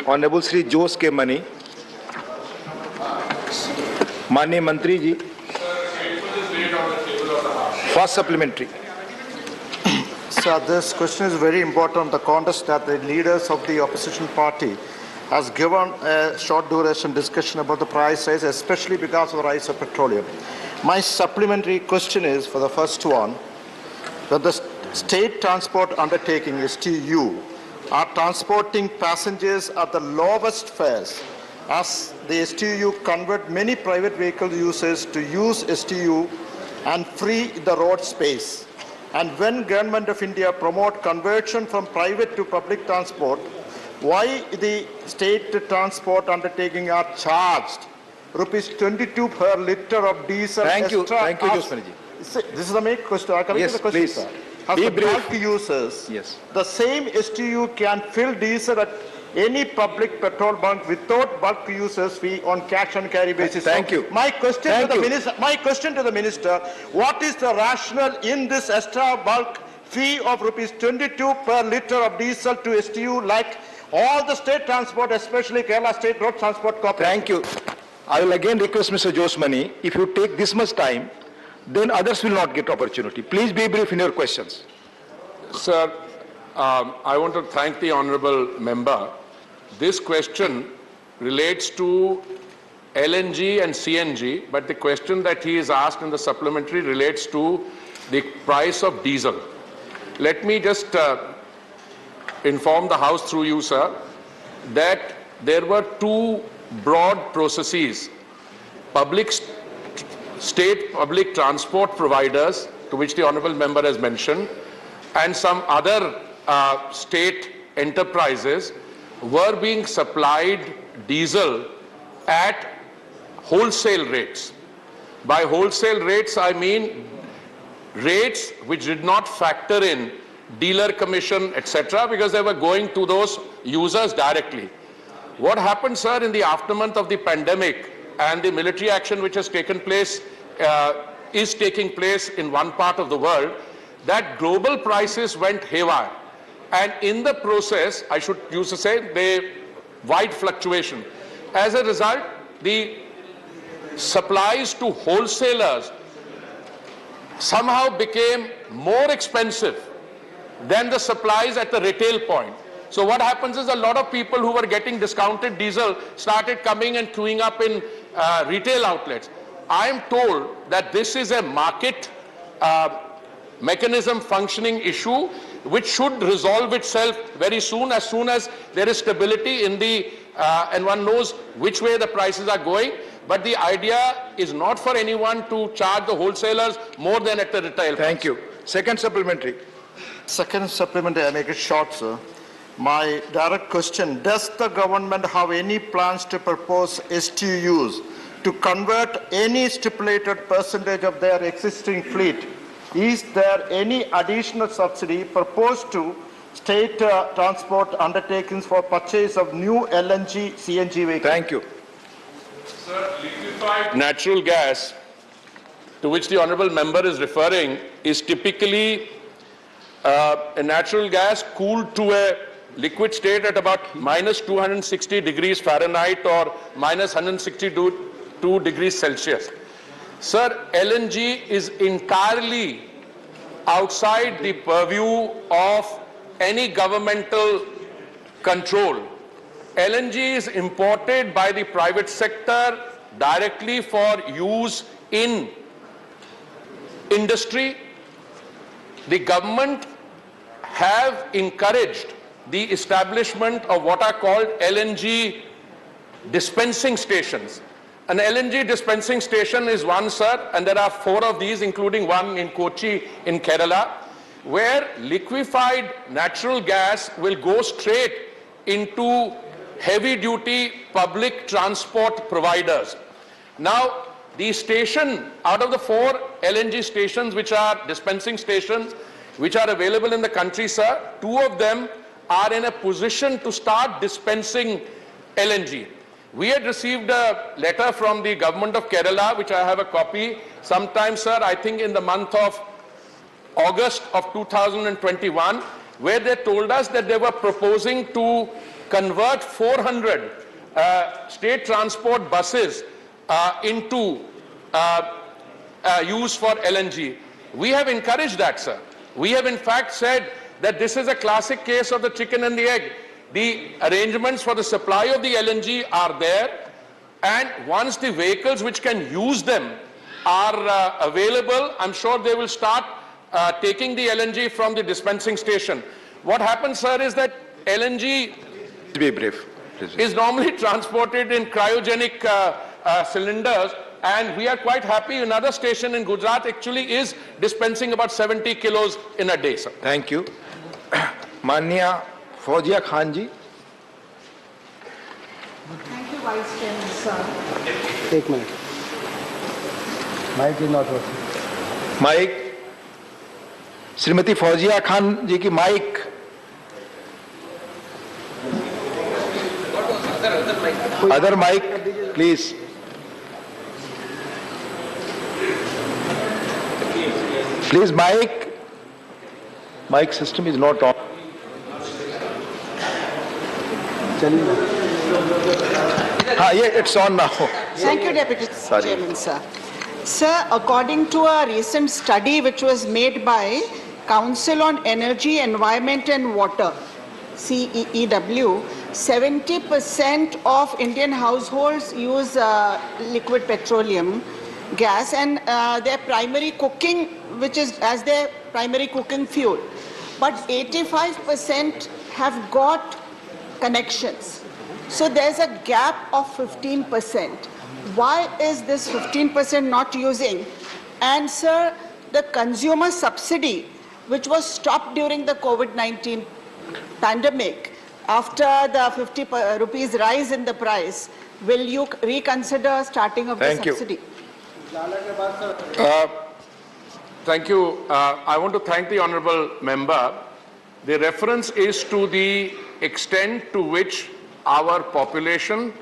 Honorable Shri Jose K. Mani. माननीय मंत्री जी, first supplementary. Sir, this question is very important. The context that the leaders of the opposition party has given a short duration discussion about the price rise, especially because of the rise of petroleum. My supplementary question is, for the first one, that the state transport undertaking, STU, are transporting passengers at the lowest fares, as the STU convert many private vehicle users to use STU and free the road space. And when Government of India promote conversion from private to public transport, why the state transport undertaking are charged rupees 22 per litre of diesel? Thank you, Jose Mani ji. This is the main question. Yes, the question, please. sir. As Be the brief. bulk users, Yes. the same STU can fill diesel at any public petrol bunk without bulk users fee on cash and carry basis. Thank you. My question to the minister, what is the rationale in this extra bulk fee of rupees 22 per litre of diesel to STU, like all the state transport, especially Kerala State Road Transport Corporation? Thank you. I will again request Mr. Jose Mani, if you take this much time, then others will not get opportunity. Please be brief in your questions. Sir, I want to thank the honourable member. This question relates to LNG and CNG, but the question that he is asked in the supplementary relates to the price of diesel. Let me just inform the House through you, sir, that there were two broad processes. State public transport providers, to which the honourable member has mentioned, and some other state enterprises were being supplied diesel at wholesale rates. By wholesale rates, I mean rates which did not factor in dealer commission, etc., because they were going to those users directly. What happened, sir, in the aftermath of the pandemic and the military action which has taken place, is taking place in one part of the world, that global prices went haywire. And in the process, I should use to say, the wide fluctuation. As a result, the supplies to wholesalers somehow became more expensive than the supplies at the retail point. So what happens is a lot of people who were getting discounted diesel started coming and queuing up in retail outlets. I am told that this is a market mechanism functioning issue which should resolve itself very soon as there is stability in the, and one knows which way the prices are going. But the idea is not for anyone to charge the wholesalers more than at the retail. Thank you. Second supplementary. Second supplementary, I make it short, sir. My direct question, does the government have any plans to propose STUs to convert any stipulated percentage of their existing fleet? Is there any additional subsidy proposed to state transport undertakings for purchase of new LNG, CNG vehicles? Thank you. Sir, liquefied natural gas, to which the honourable member is referring, is typically a natural gas cooled to a liquid state at about minus 260 degrees Fahrenheit or minus 162 degrees Celsius. Sir, LNG is entirely outside the purview of any governmental control. LNG is imported by the private sector directly for use in industry. The government have encouraged the establishment of what are called LNG dispensing stations. An LNG dispensing station is one, sir, and there are 4 of these, including one in Kochi in Kerala, where liquefied natural gas will go straight into heavy-duty public transport providers. Now, the station, out of the 4 LNG stations which are dispensing stations, which are available in the country, sir, 2 of them are in a position to start dispensing LNG. We had received a letter from the government of Kerala, which I have a copy, sometime, sir, I think in the month of August of 2021, where they told us that they were proposing to convert 400 state transport buses into use for LNG. We have encouraged that, sir. We have in fact said that this is a classic case of the chicken and the egg. The arrangements for the supply of the LNG are there, and once the vehicles which can use them are available, I'm sure they will start taking the LNG from the dispensing station. What happens, sir, is that LNG Be brief, please. is normally transported in cryogenic cylinders, and we are quite happy. Another station in Gujarat actually is dispensing about 70 kilos in a day, sir. Thank you. Manya Fauzia Khan ji. Thank you, Vice Chairman, sir. एक minute mic is not working mic Shrimati Fauzia Khan ji की mic other mic please please mic system is not on चलिए हाँ ये it's on now Thank you, Deputy Chairman, sir. Sir, according to a recent study which was made by Council on Energy, Environment and Water, CEEW, 70% of Indian households use liquid petroleum gas and their primary cooking, which is as their primary cooking fuel. But 85% have got connections. So there's a gap of 15%. Why is this 15% not using? And sir, the consumer subsidy, which was stopped during the COVID-19 pandemic, after the 50 rupees rise in the price, will you reconsider starting of Thank the you. subsidy? Thank you. I want to thank the honorable member. The reference is to the extent to which our population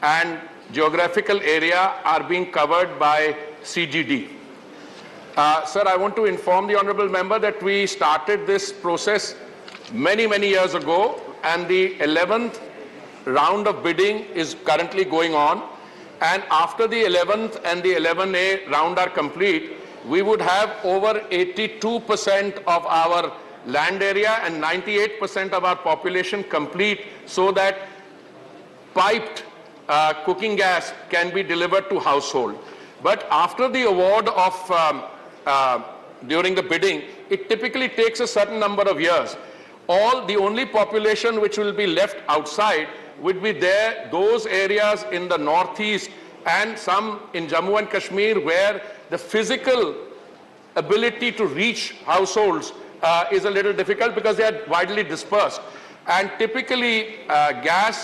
and geographical area are being covered by CGD. Sir, I want to inform the honorable member that we started this process many years ago, and the 11th round of bidding is currently going on. And after the 11th and the 11A round are complete, we would have over 82% of our land area and 98% of our population complete, so that piped cooking gas can be delivered to household. But after the award of during the bidding, it typically takes a certain number of years. The only population which will be left outside would be those areas in the northeast and some in Jammu and Kashmir, where the physical ability to reach households is a little difficult because they are widely dispersed. And typically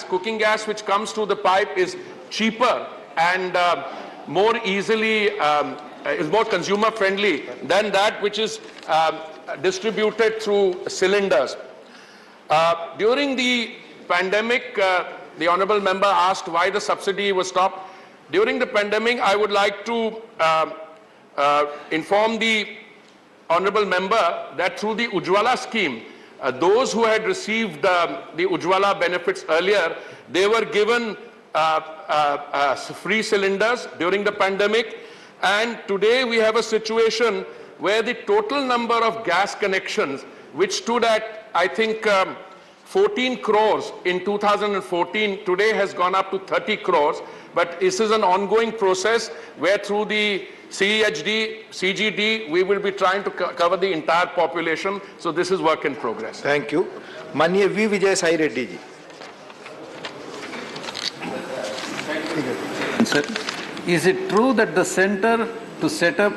cooking gas which comes through the pipe is cheaper and more easily, is more consumer friendly than that which is distributed through cylinders. During the pandemic, the honorable member asked why the subsidy was stopped. During the pandemic, I would like to inform the honorable member that through the Ujjwala scheme, those who had received the Ujjwala benefits earlier, they were given free cylinders during the pandemic. And today we have a situation where the total number of gas connections, which stood at, I think, 14 crores in 2014, today has gone up to 30 crores. But this is an ongoing process where through the CGD, we will be trying to cover the entire population. So this is work in progress. Thank you. Manya V. Vijay Sai Reddy ji. Sir, is it true that the center to set up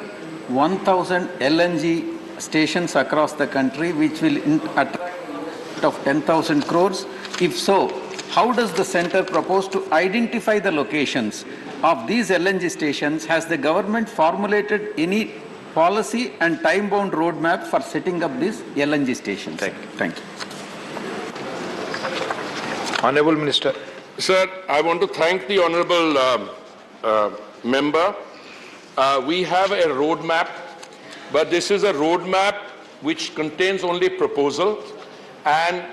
1,000 LNG stations across the country, which will attract of 10,000 crores? If so, how does the center propose to identify the locations of these LNG stations? Has the government formulated any policy and time-bound roadmap for setting up these LNG stations? Thank you. Honorable Minister. Sir, I want to thank the honorable member. We have a roadmap, but this is a roadmap which contains only proposals. and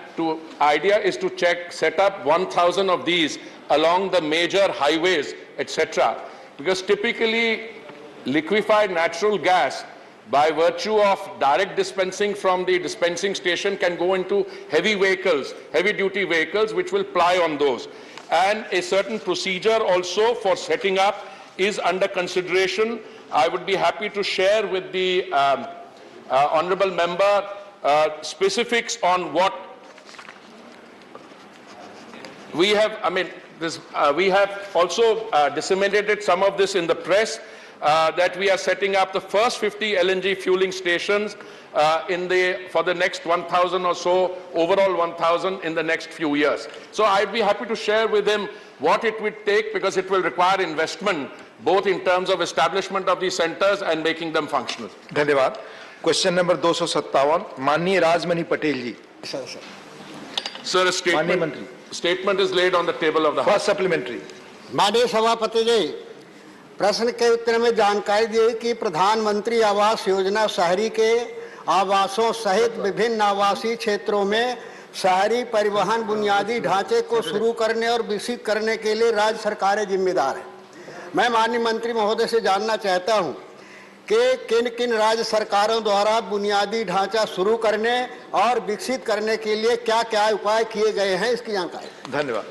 idea is to set up 1,000 of these along the major highways, etc. Because typically liquefied natural gas, by virtue of direct dispensing from the dispensing station, can go into heavy vehicles, heavy duty vehicles, which will ply on those. And a certain procedure also for setting up is under consideration. I would be happy to share with the honorable member specifics on what we have. We have also disseminated some of this in the press, that we are setting up the first 50 LNG fueling stations for the next 1,000 or so, overall 1,000 in the next few years. So I'd be happy to share with him what it would take, because it will require investment, both in terms of establishment of these centers and making them functional. धन्यवाद. Question number 257, माननीय राजमणि पटेल जी. Sir, a statement is laid on the table of the House. First supplementary. माननीय सभापति जी, प्रश्न के उत्तर में जानकारी दी कि प्रधानमंत्री आवास योजना शहरी के आवासों सहित विभिन्न आवासीय क्षेत्रों में शहरी परिवहन बुनियादी ढांचे को शुरू करने और विकसित करने के लिए राज्य सरकारें जिम्मेदार हैं। मैं माननीय मंत्री महोदय से जानना चाहता हूं कि किन किन राज्य सरकारों द्वारा बुनियादी ढांचा शुरू करने और विकसित करने के लिए क्या क्या उपाय किए गए हैं, इसकी जानकारी। धन्यवाद.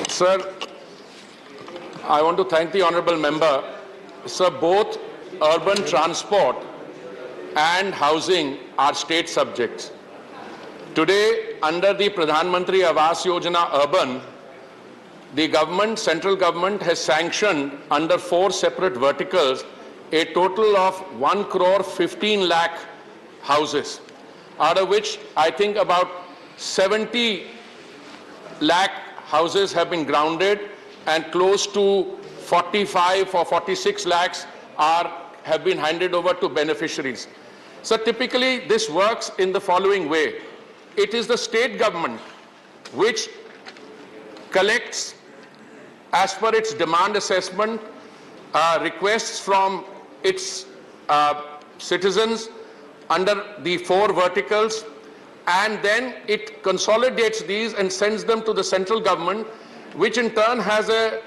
Sir, I want to thank the honorable member. Sir, both urban transport and housing are state subjects. Today, under the Pradhan Mantri Awas Yojana Urban, the government, central government, has sanctioned under 4 separate verticals a total of 1 crore 15 lakh houses, out of which I think about 70 lakh houses have been grounded and close to 45 or 46 lakhs have been handed over to beneficiaries. So typically this works in the following way. It is the state government which collects, as per its demand assessment, requests from its citizens under the 4 verticals, and then it consolidates these and sends them to the central government, which in turn has a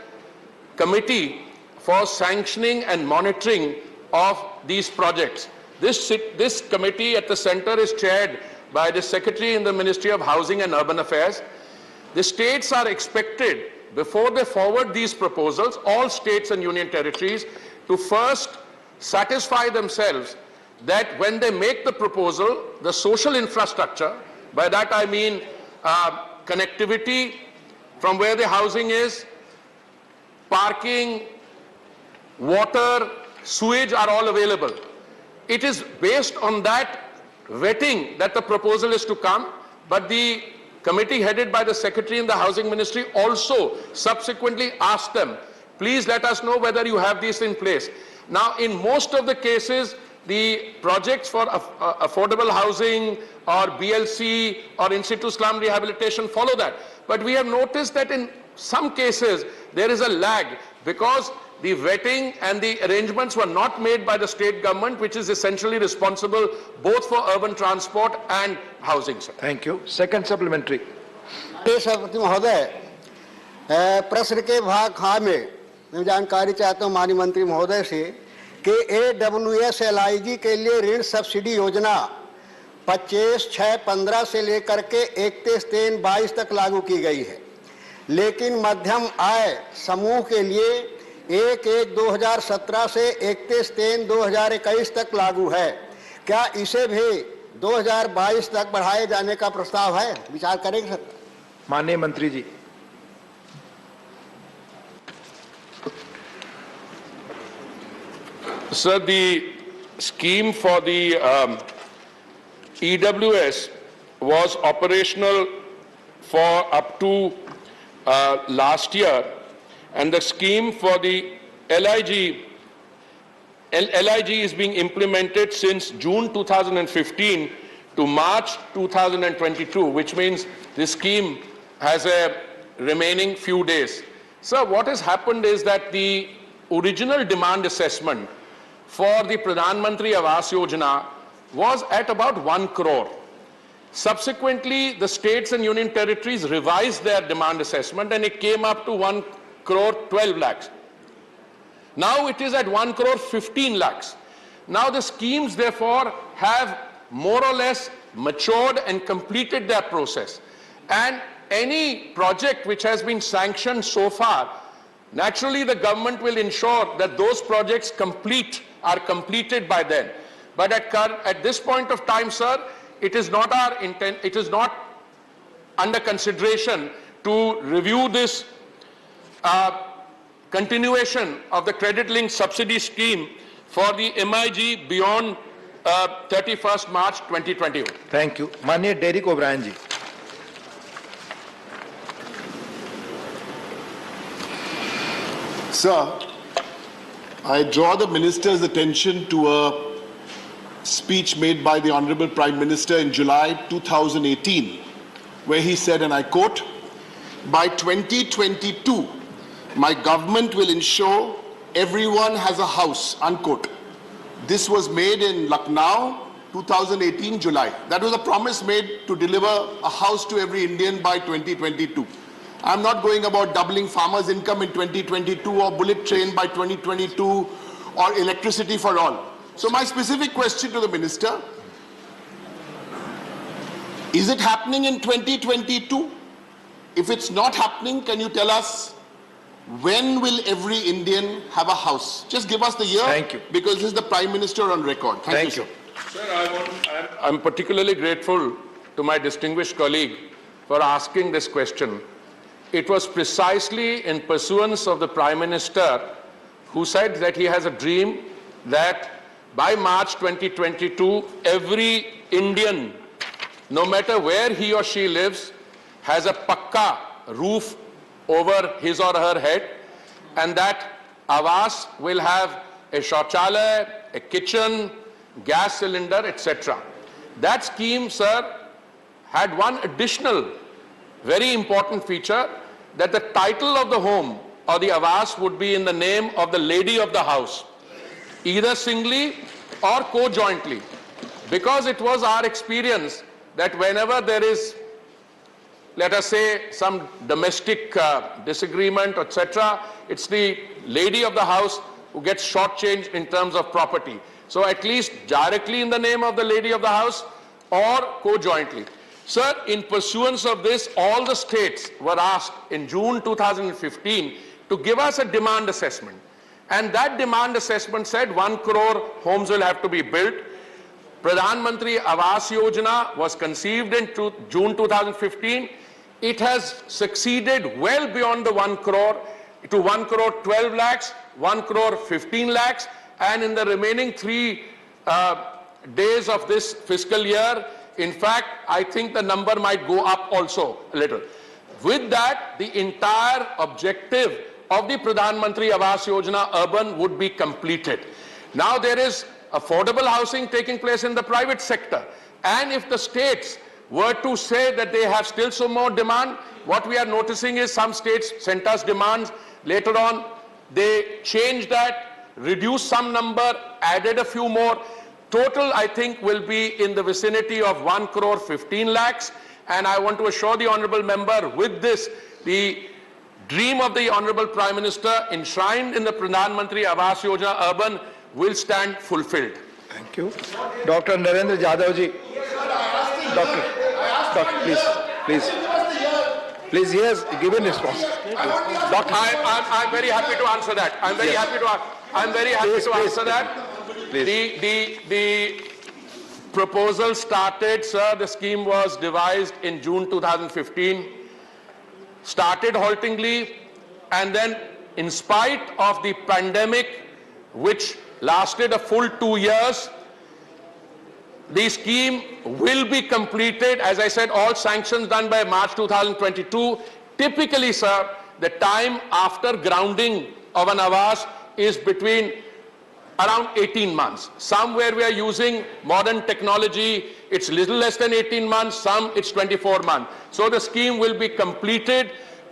committee for sanctioning and monitoring of these projects. This committee at the center is chaired by the Secretary in the Ministry of Housing and Urban Affairs. The states are expected, before they forward these proposals, all states and union territories, to first satisfy themselves that when they make the proposal, the social infrastructure, by that I mean connectivity from where the housing is, parking, water, sewage are all available. It is based on that vetting that the proposal is to come, but the committee headed by the Secretary in the Housing Ministry also subsequently asked them, please let us know whether you have these in place. Now, in most of the cases, the projects for affordable housing or BLC or in-situ slum rehabilitation follow that. But we have noticed that in some cases, there is a lag because the vetting and the arrangements were not made by the state government, which is essentially responsible both for urban transport and housing. Sir. Thank you. Second supplementary. महोदय, प्रश्न के भाग ख में मैं जानकारी चाहता हूं माननीय मंत्री महोदय से कि AWS-LIG के लिए ऋण सब्सिडी योजना 25/6/15 से लेकर के 31/3/22 तक लागू की गई है, लेकिन मध्यम आय समूह के लिए 1/1/2017 से 31/3/2021 तक लागू है। क्या इसे भी 2022 तक बढ़ाए जाने का प्रस्ताव है? विचार करेंगे सर? माननीय मंत्री जी. Sir, the scheme for the EWS was operational for up to last year, and the scheme for the LIG is being implemented since June 2015 to March 2022, which means the scheme has a remaining few days. Sir, what has happened is that the original demand assessment for the Pradhan Mantri Awas Yojana was at about 1 crore. Subsequently, the states and union territories revised their demand assessment and it came up to 1 crore 12 lakhs. Now it is at 1 crore 15 lakhs. Now the schemes therefore have more or less matured and completed their process. And any project which has been sanctioned so far, naturally the government will ensure that those projects are completed by then. But at this point of time, sir, it is not our intent, it is not under consideration to review this continuation of the credit-linked subsidy scheme for the MIG beyond 31st March 2021. Thank you. Manya Derek O'Brien ji. Sir, I draw the Minister's attention to a speech made by the Honorable Prime Minister in July 2018, where he said, and I quote, "By 2022, my government will ensure everyone has a house," unquote. This was made in Lucknow, 2018, July. That was a promise made to deliver a house to every Indian by 2022. I'm not going about doubling farmers' income in 2022 or bullet train by 2022 or electricity for all. So my specific question to the Minister, is it happening in 2022? If it's not happening, can you tell us when will every Indian have a house? Just give us the year. Thank you. Because this is the Prime Minister on record. Thank you, sir. Sir, I'm particularly grateful to my distinguished colleague for asking this question. It was precisely in pursuance of the Prime Minister who said that he has a dream that by March 2022, every Indian, no matter where he or she lives, has a pakka roof over his or her head, and that Awas will have a shauchalaya, a kitchen, gas cylinder, etc. That scheme, sir, had one additional very important feature, that the title of the home or the Awas would be in the name of the lady of the house, either singly or co-jointly, because it was our experience that whenever there is, let us say, some domestic disagreement, etc., it's the lady of the house who gets shortchanged in terms of property. So at least directly in the name of the lady of the house or co-jointly. Sir, in pursuance of this, all the states were asked in June 2015 to give us a demand assessment. And that demand assessment said 1 crore homes will have to be built. Pradhan Mantri Awas Yojana was conceived in June 2015. It has succeeded well beyond the 1 crore to 1 crore 12 lakhs, 1 crore 15 lakhs, and in the remaining 3 days of this fiscal year, in fact, I think the number might go up also a little. With that, the entire objective of the Pradhan Mantri Awas Yojana urban would be completed. Now there is affordable housing taking place in the private sector. And if the states were to say that they have still some more demand, what we are noticing is some states sent us demands. Later on, they changed that, reduced some number, added a few more. Total, I think, will be in the vicinity of 1 crore 15 lakhs. And I want to assure the honorable member, with this, the dream of the honorable Prime Minister enshrined in the Pradhan Mantri Awas Yojana urban will stand fulfilled. Thank you. Dr. Narendra Jadhav ji. Doctor, please, he has given response. Doctor, I'm very happy to answer that. I'm very happy to answer that. The proposal started, sir, the scheme was devised in June 2015, started haltingly, and then in spite of the pandemic, which lasted a full 2 years, the scheme will be completed. As I said, all sanctions done by March 2022. Typically, sir, the time after grounding of an Awas is between around 18 months. Somewhere we are using modern technology, it's little less than 18 months, some it's 24 months. So the scheme will be completed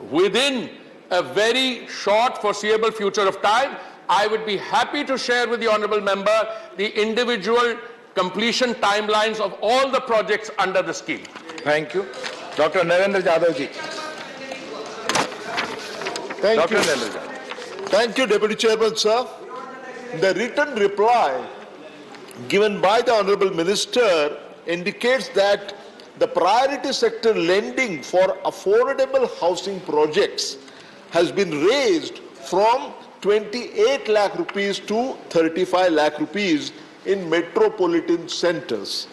within a very short foreseeable future of time. I would be happy to share with the honorable member the individual completion timelines of all the projects under the scheme. Thank you. Dr. Narendra Jadhav ji. Thank Dr. you. Narendra Jadhav. Thank you, Deputy Chairman, sir. The written reply given by the Honorable Minister indicates that the priority sector lending for affordable housing projects has been raised from 28 lakh rupees to 35 lakh rupees in metropolitan centers.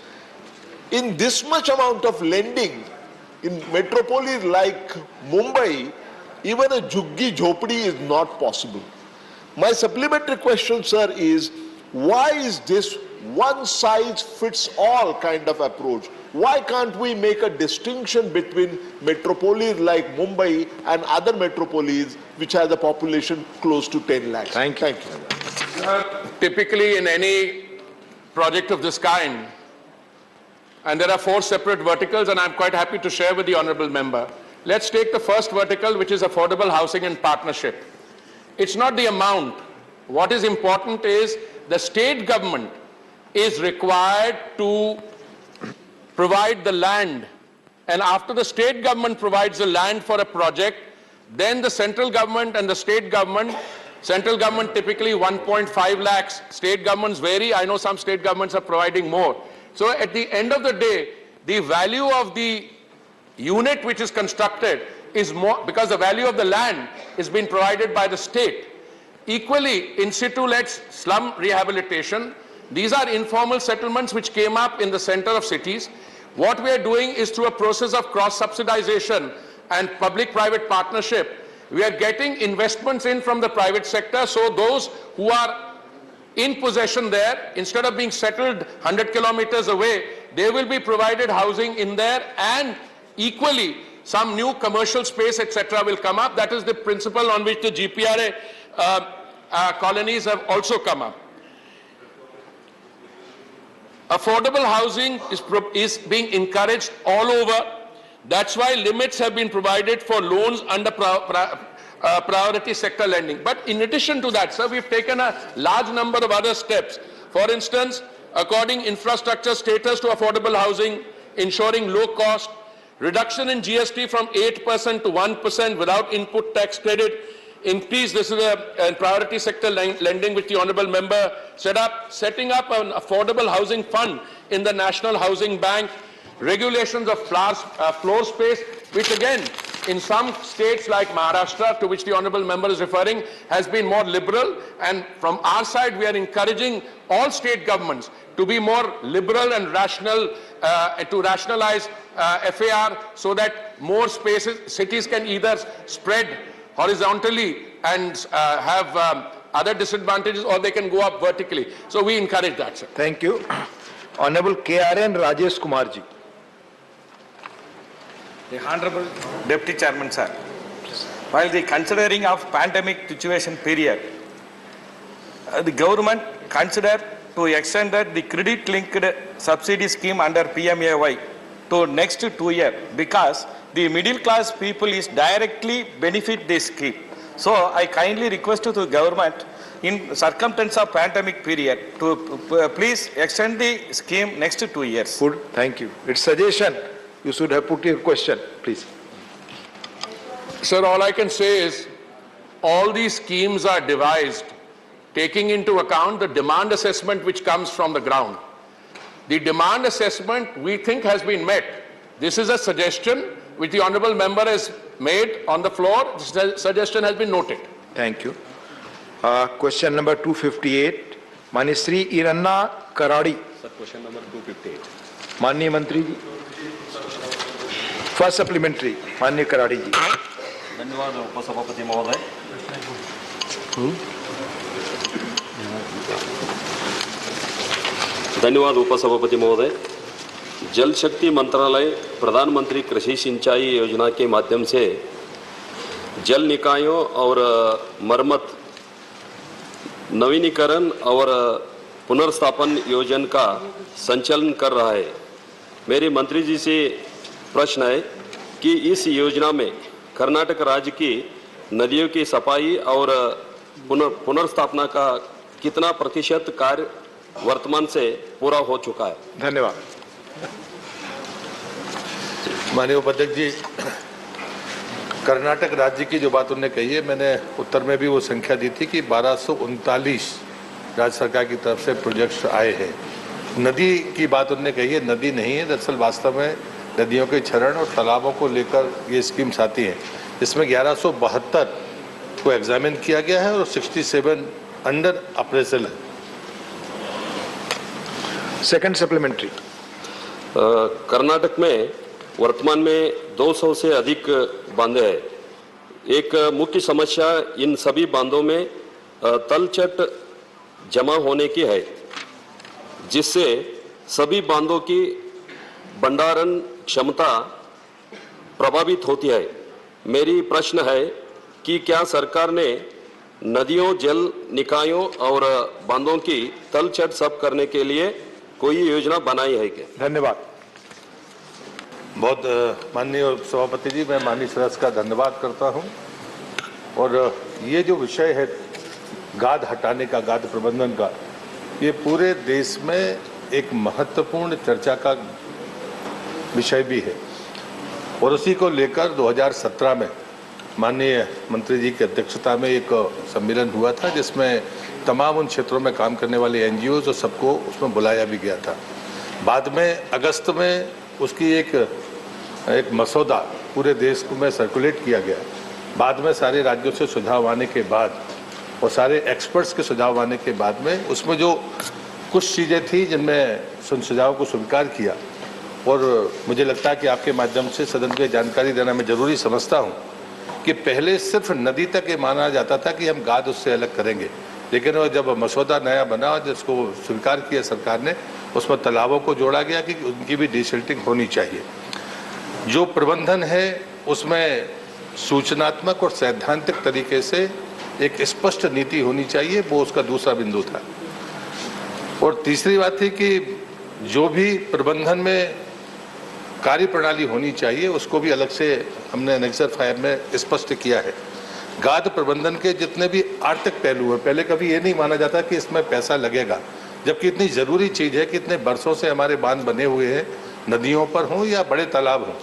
In this much amount of lending in metropolis like Mumbai, even a juggi jhopdi is not possible. My supplementary question, sir, is why is this one size fits all kind of approach? Why can't we make a distinction between metropolis like Mumbai and other metropolis which has a population close to 10 lakhs? Thank you. Typically in any project of this kind, and there are 4 separate verticals, and I'm quite happy to share with the honorable member. Let's take the first vertical, which is affordable housing and partnership. It's not the amount. What is important is the state government is required to provide the land, and after the state government provides the land for a project, then the central government and the state government, central government typically 1.5 lakhs, state governments vary, I know some state governments are providing more. So at the end of the day, the value of the unit which is constructed is more, because the value of the land is being provided by the state. Equally, in situ lets slum rehabilitation, these are informal settlements which came up in the center of cities. What we are doing is through a process of cross-subsidization and public-private partnership, we are getting investments in from the private sector, so those who are in possession there, instead of being settled 100 kilometers away, they will be provided housing in there, and equally some new commercial space, etc. will come up. That is the principle on which the GPRA colonies have also come up. Affordable housing is being encouraged all over. That's why limits have been provided for loans under priority sector lending. But in addition to that, sir, we've taken a large number of other steps. For instance, according infrastructure status to affordable housing, ensuring low cost, reduction in GST from 8% to 1% without input tax credit, increase, this is a priority sector lending which the honorable member setting up an affordable housing fund in the National Housing Bank, regulations of floor space, which again, in some states like Maharashtra, to which the honorable member is referring, has been more liberal, and from our side we are encouraging all state governments to be more liberal and rational, to rationalize FAR so that more spaces, cities can either spread horizontally and have other disadvantages, or they can go up vertically. So we encourage that, sir. Thank you. Honorable KRN Rajesh Kumar ji. The Honorable Deputy Chairman, sir. While the considering of pandemic situation period, the government considered to extend the credit-linked subsidy scheme under PMAY to next 2 years, because the middle class people is directly benefit this scheme. So I kindly request to the government, in circumstance of pandemic period, to please extend the scheme next 2 years. Good, thank you. It's suggestion. You should have put your question, please. Sir, all I can say is all these schemes are devised taking into account the demand assessment which comes from the ground. The demand assessment we think has been met. This is a suggestion which the honorable member has made on the floor. The suggestion has been noted. Thank you. Question number 258. Manisri Iranna Karadi. Sir, question number 258. Manya Mantri ji. First supplementary. Manya Karadi ji. धन्यवाद उपसभापति महोदय. धन्यवाद उपसभापति महोदय. जल शक्ति मंत्रालय प्रधानमंत्री कृषि सिंचाई योजना के माध्यम से जल निकायों और मरम्मत, नवीनीकरण और पुनर्स्थापन योजना का संचालन कर रहा है. मेरी मंत्री जी से प्रश्न है कि इस योजना में कर्नाटक राज्य की नदियों की सफाई और पुनर्स्थापना का कितना प्रतिशत कार्य वर्तमान से पूरा हो चुका है? धन्यवाद। माननीय उपाध्यक्ष जी, कर्नाटक राज्य की जो बात उन्होंने कही है, मैंने उत्तर में भी वो संख्या दी थी कि 1239 राज्य सरकार की तरफ से प्रोजेक्ट्स आए हैं। नदी की बात उन्होंने कही है, नदी नहीं है, दरअसल वास्तव में नदियों के क्षरण और तालाबों को लेकर ये स्कीम्स आती हैं। इसमें 1172 को एग्जामिन किया गया है और 67 अंडर अप्रेजल है। Second supplementary. कर्नाटक में वर्तमान में 200 से अधिक बांधे हैं। एक मुख्य समस्या इन सभी बांधों में तलछट जमा होने की है, जिससे सभी बांधों की भंडारण क्षमता प्रभावित होती है। मेरी प्रश्न है कि क्या सरकार ने नदियों, जल निकायों और बांधों की तलछट सब करने के लिए कोई योजना बनाई है क्या? धन्यवाद। बहुत माननीय सभापति जी, मैं माननीय सदस्य का धन्यवाद करता हूं। और ये जो विषय है गाद हटाने का, गाद प्रबंधन का, ये पूरे देश में एक महत्वपूर्ण चर्चा का विषय भी है। और उसी को लेकर 2017 में माननीय मंत्री जी की अध्यक्षता में एक सम्मेलन हुआ था, जिसमें तमाम उन क्षेत्रों में काम करने वाले एनजीओज और सबको उसमें बुलाया भी गया था। बाद में अगस्त में उसकी एक मसौदा पूरे देश में सर्कुलेट किया गया। बाद में सारे राज्यों से सुझाव आने के बाद और सारे एक्सपर्ट्स के सुझाव आने के बाद में उसमें जो कुछ चीज़ें थी जिनमें सुझाव को स्वीकार किया। और मुझे लगता है कि आपके माध्यम से सदन को जानकारी देना मैं जरूरी समझता हूँ कि पहले सिर्फ नदी तक ये माना जाता था कि हम गाद उससे अलग करेंगे, लेकिन वो जब मसौदा नया बना और जिसको स्वीकार किया सरकार ने, उसमें तालाबों को जोड़ा गया कि उनकी भी डिसिल्टिंग होनी चाहिए। जो प्रबंधन है उसमें सूचनात्मक और सैद्धांतिक तरीके से एक स्पष्ट नीति होनी चाहिए, वो उसका दूसरा बिंदु था। और तीसरी बात थी कि जो भी प्रबंधन में कार्य प्रणाली होनी चाहिए उसको भी अलग से हमने एनेक्सर 5 में स्पष्ट किया है। गाद प्रबंधन के जितने भी आर्थिक पहलू हैं, पहले कभी ये नहीं माना जाता कि इसमें पैसा लगेगा, जबकि इतनी ज़रूरी चीज़ है कि इतने बरसों से हमारे बांध बने हुए हैं, नदियों पर हों या बड़े तालाब हों,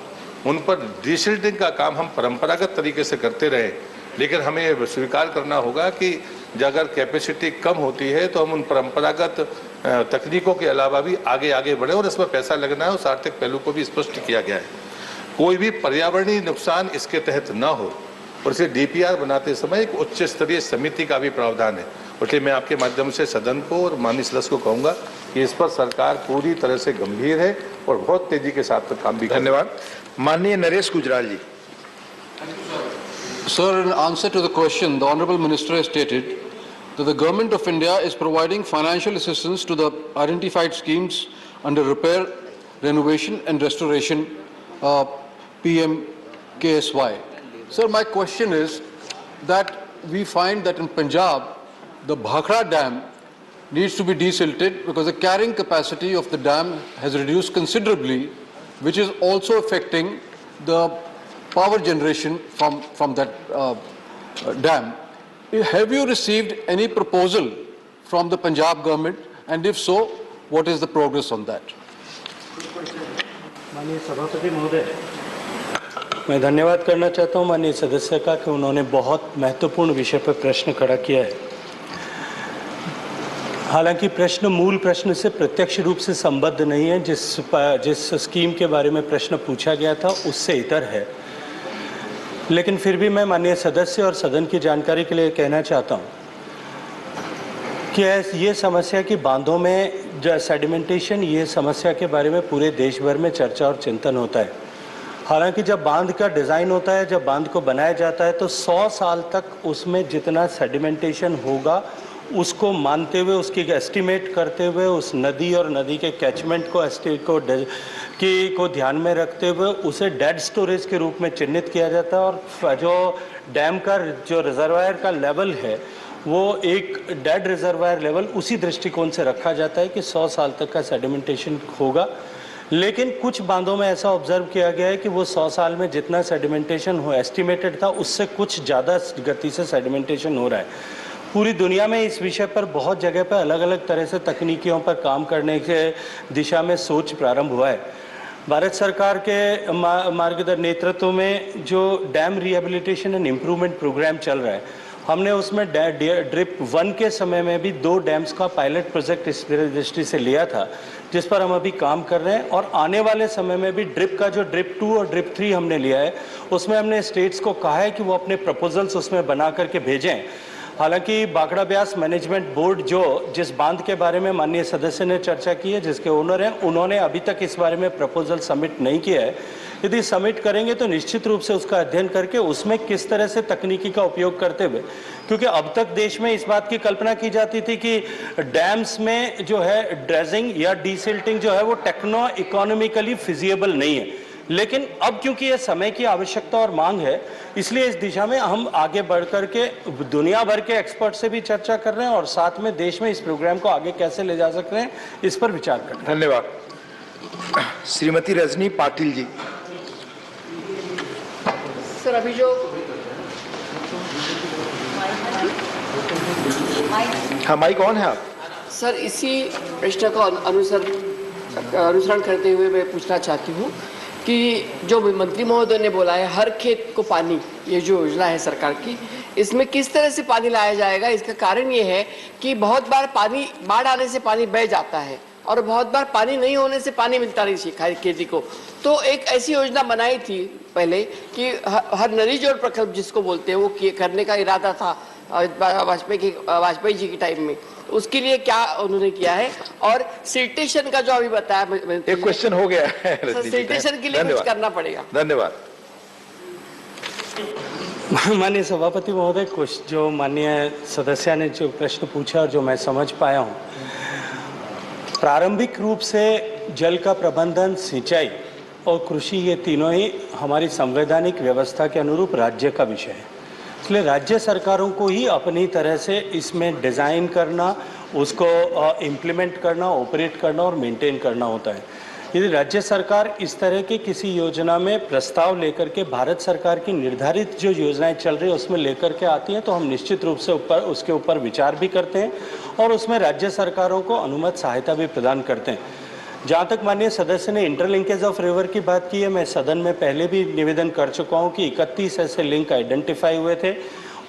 उन पर डिसिल्टिंग का काम हम परंपरागत तरीके से करते रहे। लेकिन हमें स्वीकार करना होगा कि अगर कैपेसिटी कम होती है तो हम उन परंपरागत तकनीकों के अलावा भी आगे आगे बढ़े और इसमें पैसा लगना है। उस आर्थिक पहलू को भी स्पष्ट किया गया है। कोई भी पर्यावरणीय नुकसान इसके तहत न हो और इसे डीपीआर बनाते समय एक उच्च स्तरीय समिति का भी प्रावधान है। इसलिए मैं आपके माध्यम से सदन को और माननीय सदस्य को कहूँगा कि इस पर सरकार पूरी तरह से गंभीर है और बहुत तेजी के साथ काम भी। धन्यवाद। माननीय नरेश गुजराल जी। Sir, in answer to the question, the Honourable Minister has stated that the Government of India is providing financial assistance to the identified schemes under repair, renovation and restoration PM-KSY. Sir, my question is that we find that in Punjab, the Bhakra Dam needs to be desilted because the carrying capacity of the dam has reduced considerably, which is also affecting the power generation from that dam. Have you received any proposal from the Punjab government, and if so, what is the progress on that? माननीय सभापति महोदय, मैं धन्यवाद करना चाहता हूं माननीय सदस्य का कि उन्होंने बहुत महत्वपूर्ण विषय पर प्रश्न खड़ा किया है। हालांकि प्रश्न मूल प्रश्न से प्रत्यक्ष रूप से संबद्ध नहीं है। जिस स्कीम के बारे में प्रश्न पूछा गया था उससे इतर है, लेकिन फिर भी मैं माननीय सदस्य और सदन की जानकारी के लिए कहना चाहता हूं कि ये समस्या की बांधों में सेडिमेंटेशन, ये समस्या के बारे में पूरे देश भर में चर्चा और चिंतन होता है। हालांकि जब बांध का डिज़ाइन होता है, जब बांध को बनाया जाता है, तो 100 साल तक उसमें जितना सेडिमेंटेशन होगा उसको मानते हुए, उसकी एस्टिमेट करते हुए, उस नदी और नदी के कैचमेंट को ध्यान में रखते हुए उसे डेड स्टोरेज के रूप में चिन्हित किया जाता है। और जो डैम का जो रिजर्वायर का लेवल है वो एक डेड रिजर्वायर लेवल उसी दृष्टिकोण से रखा जाता है कि 100 साल तक का सेडिमेंटेशन होगा। लेकिन कुछ बांधों में ऐसा ऑब्जर्व किया गया है कि वो 100 साल में जितना सेडिमेंटेशन हो एस्टिमेटेड था उससे कुछ ज़्यादा गति से सेडिमेंटेशन हो रहा है। पूरी दुनिया में इस विषय पर बहुत जगह पर अलग अलग तरह से तकनीकियों पर काम करने के दिशा में सोच प्रारंभ हुआ है। भारत सरकार के मार्गदर्शन नेतृत्व में जो dam rehabilitation and improvement programme चल रहा है, हमने उसमें ड्रिप 1 के समय में भी 2 डैम्स का पायलट प्रोजेक्ट इस दृष्टि से लिया था, जिस पर हम अभी काम कर रहे हैं। और आने वाले समय में भी ड्रिप का जो ड्रिप 2 और ड्रिप 3 हमने लिया है, उसमें हमने स्टेट्स को कहा है कि वो अपने प्रपोजल्स उसमें बना करके भेजें। हालांकि बागड़ा ब्यास मैनेजमेंट बोर्ड जिस बांध के बारे में माननीय सदस्य ने चर्चा की है, जिसके ओनर हैं, उन्होंने अभी तक इस बारे में प्रपोजल सबमिट नहीं किया है। यदि सबमिट करेंगे तो निश्चित रूप से उसका अध्ययन करके उसमें किस तरह से तकनीकी का उपयोग करते हुए, क्योंकि अब तक देश में इस बात की कल्पना की जाती थी कि डैम्स में जो है ड्रेजिंग या डीसिल्टिंग जो है वो टेक्नो इकोनॉमिकली फिजिएबल नहीं है, लेकिन अब क्योंकि ये समय की आवश्यकता और मांग है, इसलिए इस दिशा में हम आगे बढ़ करके दुनिया भर के एक्सपर्ट से भी चर्चा कर रहे हैं और साथ में देश में इस प्रोग्राम को आगे कैसे ले जा सकते हैं इस पर विचार कर रहे हैं। धन्यवाद। श्रीमती रजनी पाटिल जी। सर, अभी जो हाँ, माइक ऑन है आप। सर, इसी प्रश्न को अनुसरण करते हुए मैं पूछना चाहती हूँ कि जो मंत्री महोदय ने बोला है हर खेत को पानी, ये जो योजना है सरकार की, इसमें किस तरह से पानी लाया जाएगा? इसका कारण ये है कि बहुत बार पानी, बाढ़ आने से पानी बह जाता है और बहुत बार पानी नहीं होने से पानी मिलता नहीं खेती को। तो एक ऐसी योजना बनाई थी पहले कि हर नदी जोड़ प्रकल्प जिसको बोलते हैं वो करने का इरादा था वाजपेयी जी के टाइम में। उसके लिए क्या उन्होंने किया है? और सिल्टेशन का जो अभी बताया, एक क्वेश्चन हो गया है। सिल्टेशन के लिए कुछ करना पड़ेगा। धन्यवाद। माननीय सभापति महोदय, कुछ जो माननीय सदस्य ने जो प्रश्न पूछा और जो मैं समझ पाया हूँ, प्रारंभिक रूप से जल का प्रबंधन, सिंचाई और कृषि, ये तीनों ही हमारी संवैधानिक व्यवस्था के अनुरूप राज्य का विषय है। इसलिए राज्य सरकारों को ही अपनी तरह से इसमें डिज़ाइन करना, उसको इम्प्लीमेंट करना, ऑपरेट करना और मेंटेन करना होता है। यदि राज्य सरकार इस तरह की किसी योजना में प्रस्ताव लेकर के भारत सरकार की निर्धारित जो योजनाएं चल रही है उसमें लेकर के आती हैं, तो हम निश्चित रूप से उसके ऊपर विचार भी करते हैं और उसमें राज्य सरकारों को अनुमत सहायता भी प्रदान करते हैं। जहाँ तक माननीय सदस्य ने इंटरलिंकेज ऑफ रिवर की बात की है, मैं सदन में पहले भी निवेदन कर चुका हूँ कि 31 ऐसे लिंक आइडेंटिफाई हुए थे।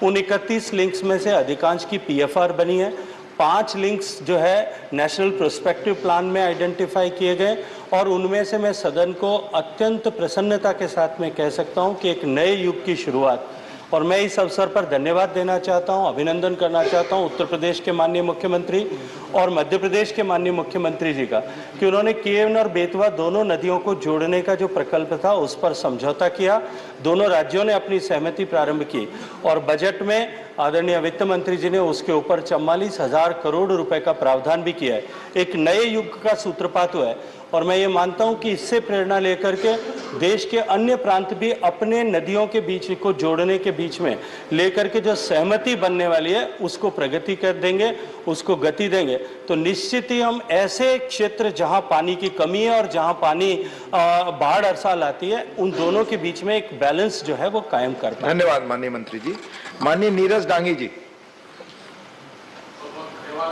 उन 31 लिंक्स में से अधिकांश की PFR बनी है। 5 लिंक्स जो है नेशनल प्रोस्पेक्टिव प्लान में आइडेंटिफाई किए गए और उनमें से मैं सदन को अत्यंत प्रसन्नता के साथ में कह सकता हूँ कि एक नए युग की शुरुआत, और मैं इस अवसर पर धन्यवाद देना चाहता हूं, अभिनंदन करना चाहता हूं उत्तर प्रदेश के माननीय मुख्यमंत्री और मध्य प्रदेश के माननीय मुख्यमंत्री जी का, कि उन्होंने केन और बेतवा दोनों नदियों को जोड़ने का जो प्रकल्प था उस पर समझौता किया। दोनों राज्यों ने अपनी सहमति प्रारंभ की और बजट में आदरणीय वित्त मंत्री जी ने उसके ऊपर 44,000 करोड़ रुपए का प्रावधान भी किया है। एक नए युग का सूत्रपात हुआ है और मैं ये मानता हूं कि इससे प्रेरणा लेकर के देश के अन्य प्रांत भी अपने नदियों के बीच को जोड़ने के बीच में लेकर के जो सहमति बनने वाली है उसको प्रगति कर देंगे, उसको गति देंगे। तो निश्चित ही हम ऐसे क्षेत्र जहां पानी की कमी है और जहां पानी बाढ़ हर साल आती है, उन दोनों के बीच में एक बैलेंस जो है वो कायम कर पाए। धन्यवाद माननीय मंत्री जी। माननीय नीरज डांगी जी।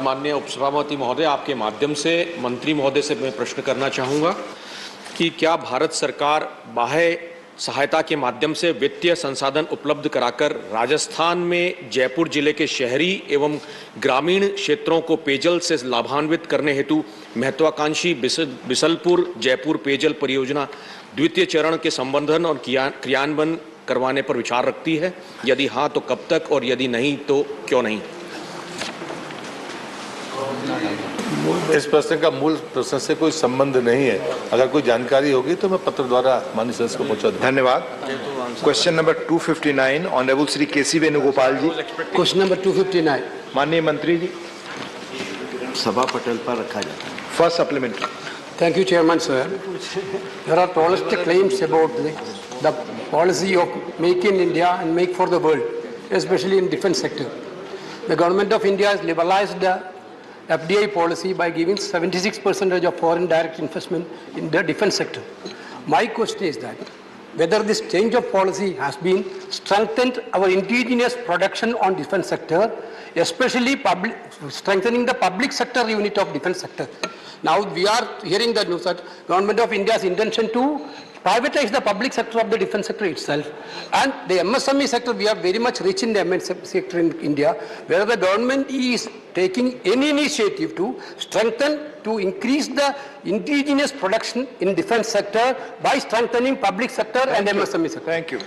माननीय उपसभापति महोदय, आपके माध्यम से मंत्री महोदय से मैं प्रश्न करना चाहूँगा कि क्या भारत सरकार बाह्य सहायता के माध्यम से वित्तीय संसाधन उपलब्ध कराकर राजस्थान में जयपुर जिले के शहरी एवं ग्रामीण क्षेत्रों को पेयजल से लाभान्वित करने हेतु महत्वाकांक्षी बिसलपुर जयपुर पेयजल परियोजना द्वितीय चरण के संवर्धन और क्रियान्वयन करवाने पर विचार रखती है? यदि हाँ तो कब तक, और यदि नहीं तो क्यों नहीं? इस प्रश्न का मूल प्रश्न से कोई संबंध नहीं है। अगर कोई जानकारी होगी तो मैं पत्र द्वारा माननीय सदस्य को पहुंचा दूंगा। धन्यवाद। क्वेश्चन नंबर 259 ऑनरेबल श्री केसी वेणुगोपाल जी। क्वेश्चन नंबर 259 माननीय मंत्री जी, सभा पटल पर रखा जाता है। First supplementary. Thank you, Chairman, sir. There are tallest claims about the policy of make in India and make for the world, especially in defense sector. The government of India has liberalized the FDI policy by giving 76% of foreign direct investment in the defense sector. My question is that whether this change of policy has been strengthened our indigenous production on defense sector, especially strengthening the public sector unit of defense sector. Now we are hearing the news that Government of India's intention to privatize the public sector of the defense sector itself, and the MSME sector, we are very much rich in the MSME sector in India, where the government is taking any initiative to strengthen, to increase the indigenous production in defense sector by strengthening public sector and MSME sector. Thank you.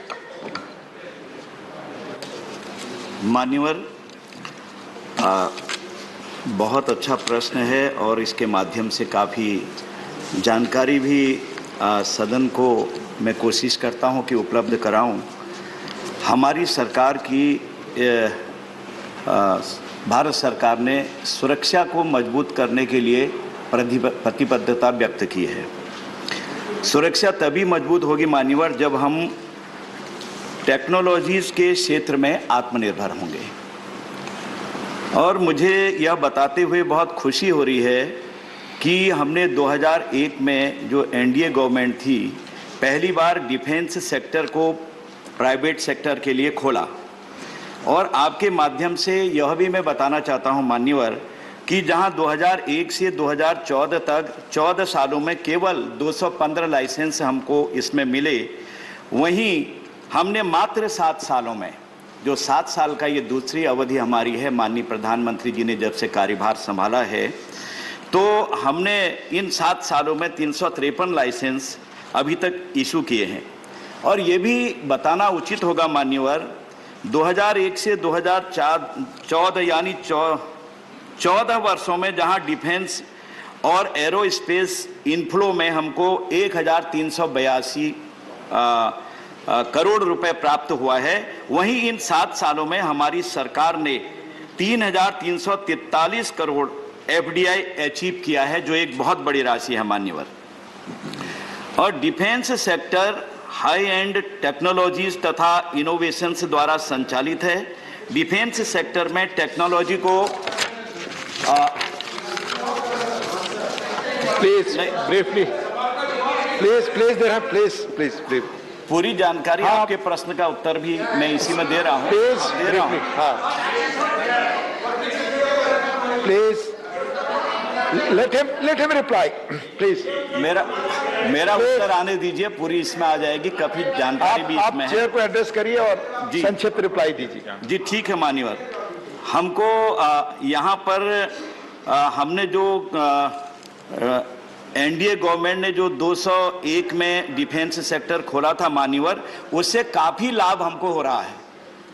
मान्यवर, बहुत अच्छा प्रश्न है और इसके माध्यम से काफ़ी जानकारी भी सदन को मैं कोशिश करता हूं कि उपलब्ध कराऊं। हमारी सरकार की भारत सरकार ने सुरक्षा को मजबूत करने के लिए प्रतिबद्धता व्यक्त की है। सुरक्षा तभी मजबूत होगी मान्यवर जब हम टेक्नोलॉजीज़ के क्षेत्र में आत्मनिर्भर होंगे। और मुझे यह बताते हुए बहुत खुशी हो रही है कि हमने 2001 में जो एनडीए गवर्नमेंट थी, पहली बार डिफेंस सेक्टर को प्राइवेट सेक्टर के लिए खोला। और आपके माध्यम से यह भी मैं बताना चाहता हूं मान्यवर कि जहां 2001 से 2014 तक 14 सालों में केवल 215 लाइसेंस हमको इसमें मिले, वहीं हमने मात्र 7 सालों में, जो 7 साल का ये दूसरी अवधि हमारी है, माननीय प्रधानमंत्री जी ने जब से कार्यभार संभाला है, तो हमने इन 7 सालों में 353 लाइसेंस अभी तक इशू किए हैं। और ये भी बताना उचित होगा मान्यवर, 2001 से 2014 यानी 14 वर्षों में जहां डिफेंस और एरोस्पेस इनफ्लो में हमको 1382 करोड़ रुपए प्राप्त हुआ है, वहीं इन 7 सालों में हमारी सरकार ने 3343 करोड़ एफडीआई अचीव किया है, जो एक बहुत बड़ी राशि है मान्यवर। और defence sector high and technologies तथा इनोवेशंस द्वारा संचालित है। डिफेंस सेक्टर में टेक्नोलॉजी को प्लीज पूरी जानकारी आपके प्रश्न का उत्तर भी मैं इसी में दे रहा हूँ। Please let him reply, please. मेरा उत्तर आने दीजिए, पूरी इसमें आ जाएगी, काफी जानकारी भी इसमें है। आप चेयर को एड्रेस करिए और संक्षिप्त रिप्लाई दीजिए। जी ठीक है मान्यवर। हमको यहाँ पर हमने जो एनडीए गवर्नमेंट ने जो 201 में डिफेंस सेक्टर खोला था मान्यवर, उससे काफी लाभ हमको हो रहा है,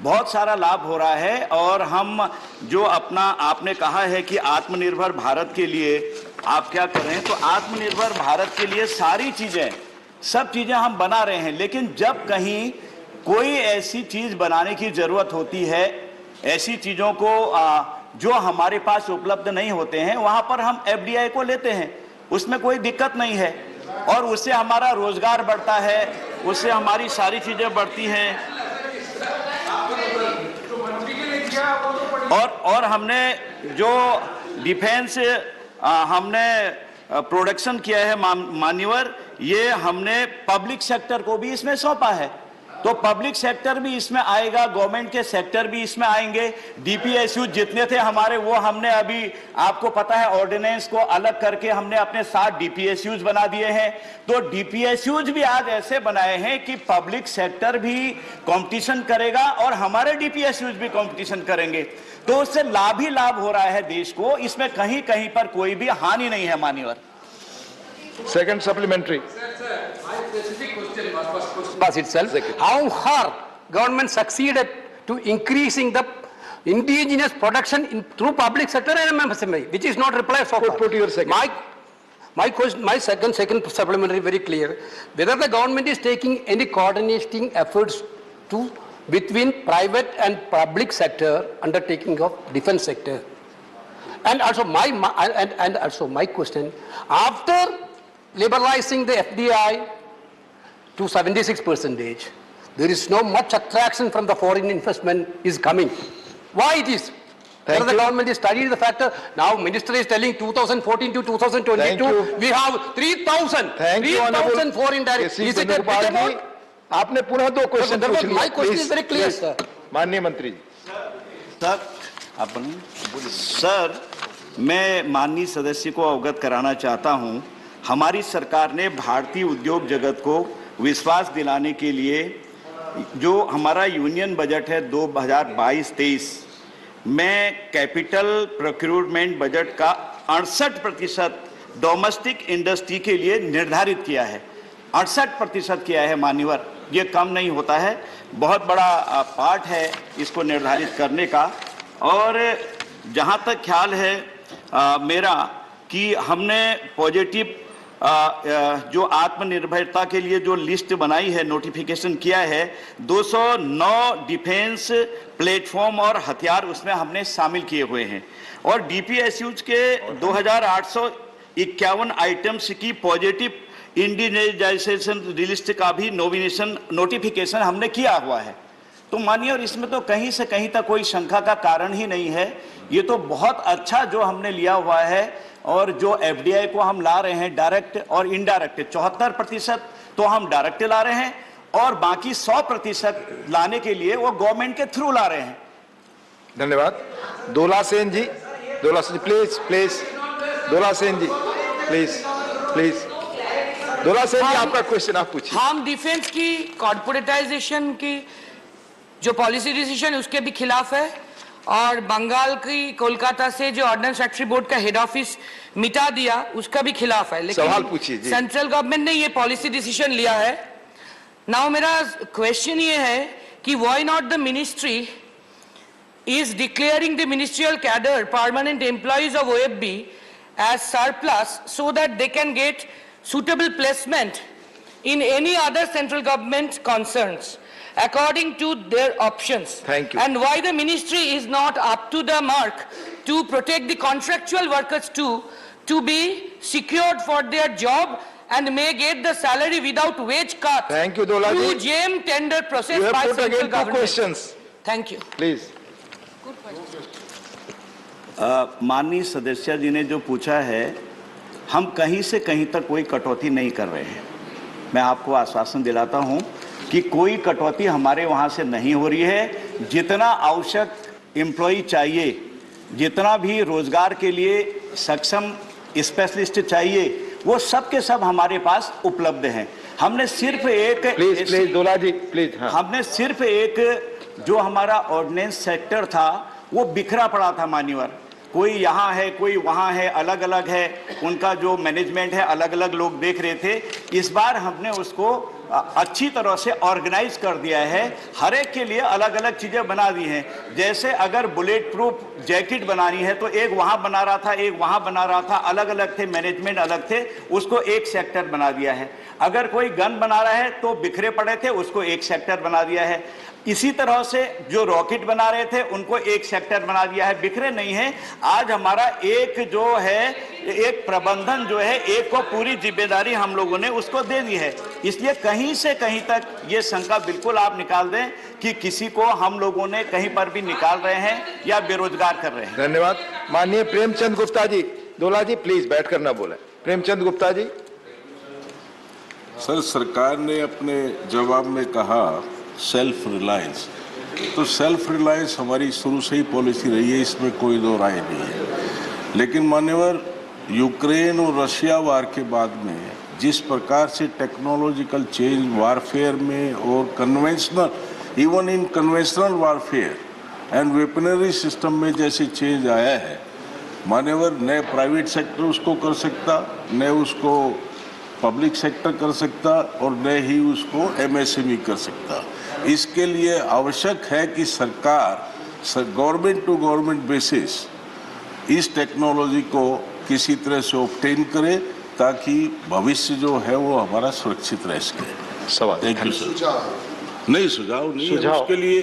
बहुत सारा लाभ हो रहा है। और हम जो अपना आपने कहा है कि आत्मनिर्भर भारत के लिए आप क्या कर रहे हैं, तो आत्मनिर्भर भारत के लिए सारी चीजें, सब चीजें हम बना रहे हैं। लेकिन जब कहीं कोई ऐसी चीज बनाने की जरूरत होती है, ऐसी चीजों को जो हमारे पास उपलब्ध नहीं होते हैं, वहां पर हम एफडीआई को लेते हैं, उसमें कोई दिक्कत नहीं है। और उससे हमारा रोजगार बढ़ता है, उससे हमारी सारी चीजें बढ़ती हैं। और हमने जो डिफेंस हमने प्रोडक्शन किया है मान्यवर, ये हमने पब्लिक सेक्टर को भी इसमें सौंपा है। तो पब्लिक सेक्टर भी इसमें आएगा, गवर्नमेंट के सेक्टर भी इसमें आएंगे। डीपीएसयू जितने थे हमारे, वो हमने अभी आपको पता है ऑर्डिनेंस को अलग करके हमने अपने 7 डीपीएसयूज बना दिए हैं। तो डीपीएसयूज भी आज ऐसे बनाए हैं कि पब्लिक सेक्टर भी कंपटीशन करेगा और हमारे डीपीएसयूज भी कंपटीशन करेंगे। तो उससे लाभ ही लाभ हो रहा है देश को, इसमें कहीं कहीं पर कोई भी हानि नहीं है मान्यवर। Second supplementary. My specific question was itself. How her government succeeded to increasing the indigenous production through public sector and MSME, which is not replied so far. Put your second. My second supplementary very clear. Whether the government is taking any coordinating efforts between private and public sector undertaking of defense sector. And also my question, after liberalizing the FDI to 76%, there is no much attraction from the foreign investment is coming. Why it is? The government is studying the factor. Now minister is telling 2014 to 2022, we have 3,000 foreign direct. Is it a big amount? आपने पुनः 2 question पूछ लिया। My question is very clear, sir. माननीय मंत्री जी। Sir, मैं माननीय सदस्य को अवगत कराना चाहता हूं, हमारी सरकार ने भारतीय उद्योग जगत को विश्वास दिलाने के लिए जो हमारा यूनियन बजट है 2022-23 में कैपिटल प्रोक्यूरमेंट बजट का 68% डोमेस्टिक इंडस्ट्री के लिए निर्धारित किया है। 68% किया है मान्यवर, ये कम नहीं होता है, बहुत बड़ा पार्ट है इसको निर्धारित करने का। और जहाँ तक ख्याल है मेरा कि हमने पॉजिटिव जो आत्मनिर्भरता के लिए जो लिस्ट बनाई है, नोटिफिकेशन किया है, 209 डिफेंस प्लेटफॉर्म और हथियार उसमें हमने शामिल किए हुए हैं। और डीपीएसयूज के 2851 आइटम्स की पॉजिटिव इंडियनाइजेशन लिस्ट का भी नोटिफिकेशन हमने किया हुआ है। तो मानिए, और इसमें तो कहीं से कहीं तक कोई शंका का कारण ही नहीं है। ये तो बहुत अच्छा जो हमने लिया हुआ है। और जो एफडीआई को हम ला रहे हैं डायरेक्ट और इनडायरेक्ट, 74% तो हम डायरेक्ट ला रहे हैं और बाकी 100% लाने के लिए वो गवर्नमेंट के थ्रू ला रहे हैं। धन्यवाद। Dola Sen ji, please, Dola Sen ji, please. दोला सेन जी, आपका क्वेश्चन आप पूछिए। हम डिफेंस की कॉर्पोरेटाइजेशन की जो पॉलिसी डिसीजन है उसके भी खिलाफ है, और बंगाल की कोलकाता से जो ऑर्डिनेंस फैक्ट्री बोर्ड का हेड ऑफिस मिटा दिया उसका भी खिलाफ है। लेकिन सवाल पूछिए जी। सेंट्रल गवर्नमेंट ने ये पॉलिसी डिसीजन लिया है। नाउ मेरा क्वेश्चन ये है कि why not the ministry is declaring the ministerial cadre permanent employees of OFB as surplus so that they can get suitable placement in any other central government concerns according to their options. Thank you. And why the ministry is not up to the mark to protect the contractual workers too, to be secured for their job and may get the salary without wage cut. Thank you, Dola ji. Through JM tender process You have by put central again 2 government. questions. Thank you. Please. माननीय सदस्य जी ने जो पूछा है, हम कहीं से कहीं तक कोई कटौती नहीं कर रहे हैं। मैं आपको आश्वासन दिलाता हूं कि कोई कटौती हमारे वहां से नहीं हो रही है। जितना आवश्यक एम्प्लॉई चाहिए, जितना भी रोजगार के लिए सक्षम स्पेशलिस्ट चाहिए, वो सब के सब हमारे पास उपलब्ध हैं। हमने सिर्फ एक प्लीज दोला जी प्लीज। हाँ। हमने सिर्फ एक जो हमारा ऑर्डिनेंस सेक्टर था वो बिखरा पड़ा था मान्यवर, कोई यहाँ है कोई वहाँ है, अलग अलग है, उनका जो मैनेजमेंट है अलग अलग लोग देख रहे थे। इस बार हमने उसको अच्छी तरह से ऑर्गेनाइज कर दिया है, हर एक के लिए अलग अलग चीज़ें बना दी हैं। जैसे अगर बुलेट प्रूफ जैकेट बनानी है तो एक वहाँ बना रहा था, एक वहाँ बना रहा था, अलग अलग थे, मैनेजमेंट अलग थे, उसको एक सेक्टर बना दिया है। अगर कोई गन बना रहा है तो बिखरे पड़े थे, उसको एक सेक्टर बना दिया है। इसी तरह से जो रॉकेट बना रहे थे उनको एक सेक्टर बना दिया है, बिखरे नहीं है। आज हमारा एक जो है, एक प्रबंधन जो है, एक को पूरी जिम्मेदारी हम लोगों ने उसको दे दी है। इसलिए कहीं से कहीं तक ये शंका बिल्कुल आप निकाल दें कि किसी को हम लोगों ने कहीं पर भी निकाल रहे हैं या बेरोजगार कर रहे हैं। धन्यवाद। माननीय प्रेमचंद गुप्ता जी, दोला जी प्लीज बैठ कर ना बोले। प्रेमचंद गुप्ता जी। सर, सरकार ने अपने जवाब में कहा सेल्फ रिलायंस, तो सेल्फ रिलायंस हमारी शुरू से ही पॉलिसी रही है, इसमें कोई दो राय नहीं है। लेकिन मान्यवर, यूक्रेन और रशिया वार के बाद में जिस प्रकार से टेक्नोलॉजिकल चेंज वारफेयर में और conventional, even in conventional warfare and weaponry system में जैसे चेंज आया है मान्यवर, न प्राइवेट सेक्टर उसको कर सकता, न उसको पब्लिक सेक्टर कर सकता और न ही उसको एमएसएमई कर सकता। इसके लिए आवश्यक है कि सरकार गवर्नमेंट टू गवर्नमेंट बेसिस इस टेक्नोलॉजी को किसी तरह से ऑब्टेन करे ताकि भविष्य जो है वो हमारा सुरक्षित रह सके। सवाल। Thank you sir. नहीं, सुझाव नहीं है, उसके लिए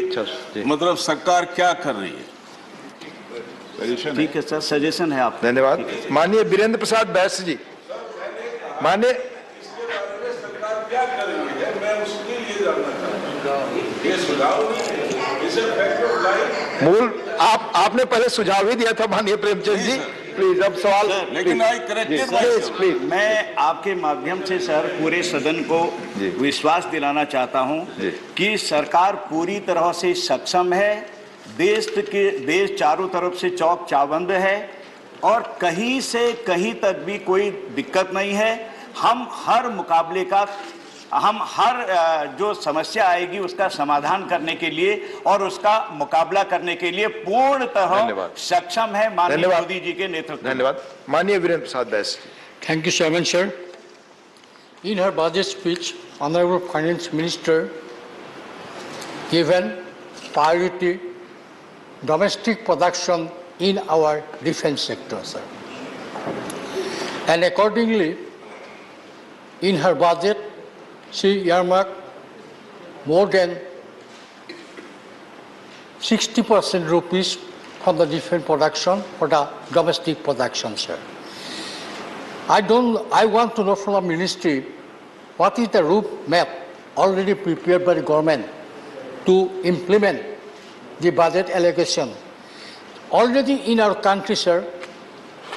मतलब सरकार क्या कर रही है? ठीक है सर, सजेशन है आप। धन्यवाद। माननीय वीरेंद्र प्रसाद बैस जी। माननीय क्या कर रही है, मैं उसके लिए जानना चाहता हूं। ये सुझाव नहीं है, इसे फैक्ट ऑफ लाइफ। आपने पहले सुझाव ही दिया था माननीय प्रेमचंद जी। प्लीज अब सवाल लेकिन प्लीज मैं आपके माध्यम से सर पूरे सदन को विश्वास दिलाना चाहता हूं कि सरकार पूरी तरह से सक्षम है। देश चारों तरफ से चौक चाबंद है और कहीं से कहीं तक भी कोई दिक्कत नहीं है। हम हर जो समस्या आएगी उसका समाधान करने के लिए और उसका मुकाबला करने के लिए पूर्णतः सक्षम है माननीय मोदी जी के नेतृत्व। धन्यवाद। माननीय वीरेंद्र प्रसाद बैस। Thank you, Chairman, sir. In her budget speech, Honorable Finance Minister given priority domestic production in our defense sector, sir. And accordingly, in her budget, she earmarked more than 60% rupees from the defense production for the domestic production, sir. I want to know from the ministry what is the route map already prepared by the government to implement the budget allocation. Already in our country, sir,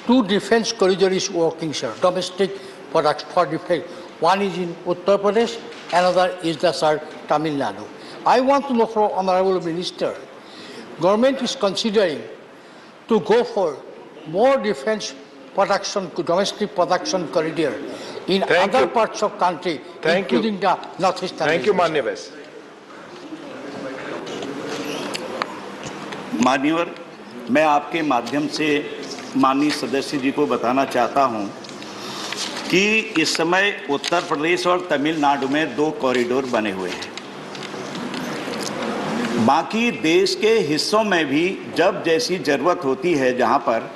2 defense corridors is working, sir, domestic products for defense. One is in Uttar Pradesh, another is the sir, Tamil Nadu. I want to know from Honorable Minister, government is considering to go for more defense production, domestic production corridor in other parts of country, including the northeastern. Thank you, माननीय बैस। माननीय, मैं आपके माध्यम से माननीय सदस्य जी को बताना चाहता हूं कि इस समय उत्तर प्रदेश और तमिलनाडु में 2 कॉरिडोर बने हुए हैं। बाकी देश के हिस्सों में भी जब जैसी जरूरत होती है जहां पर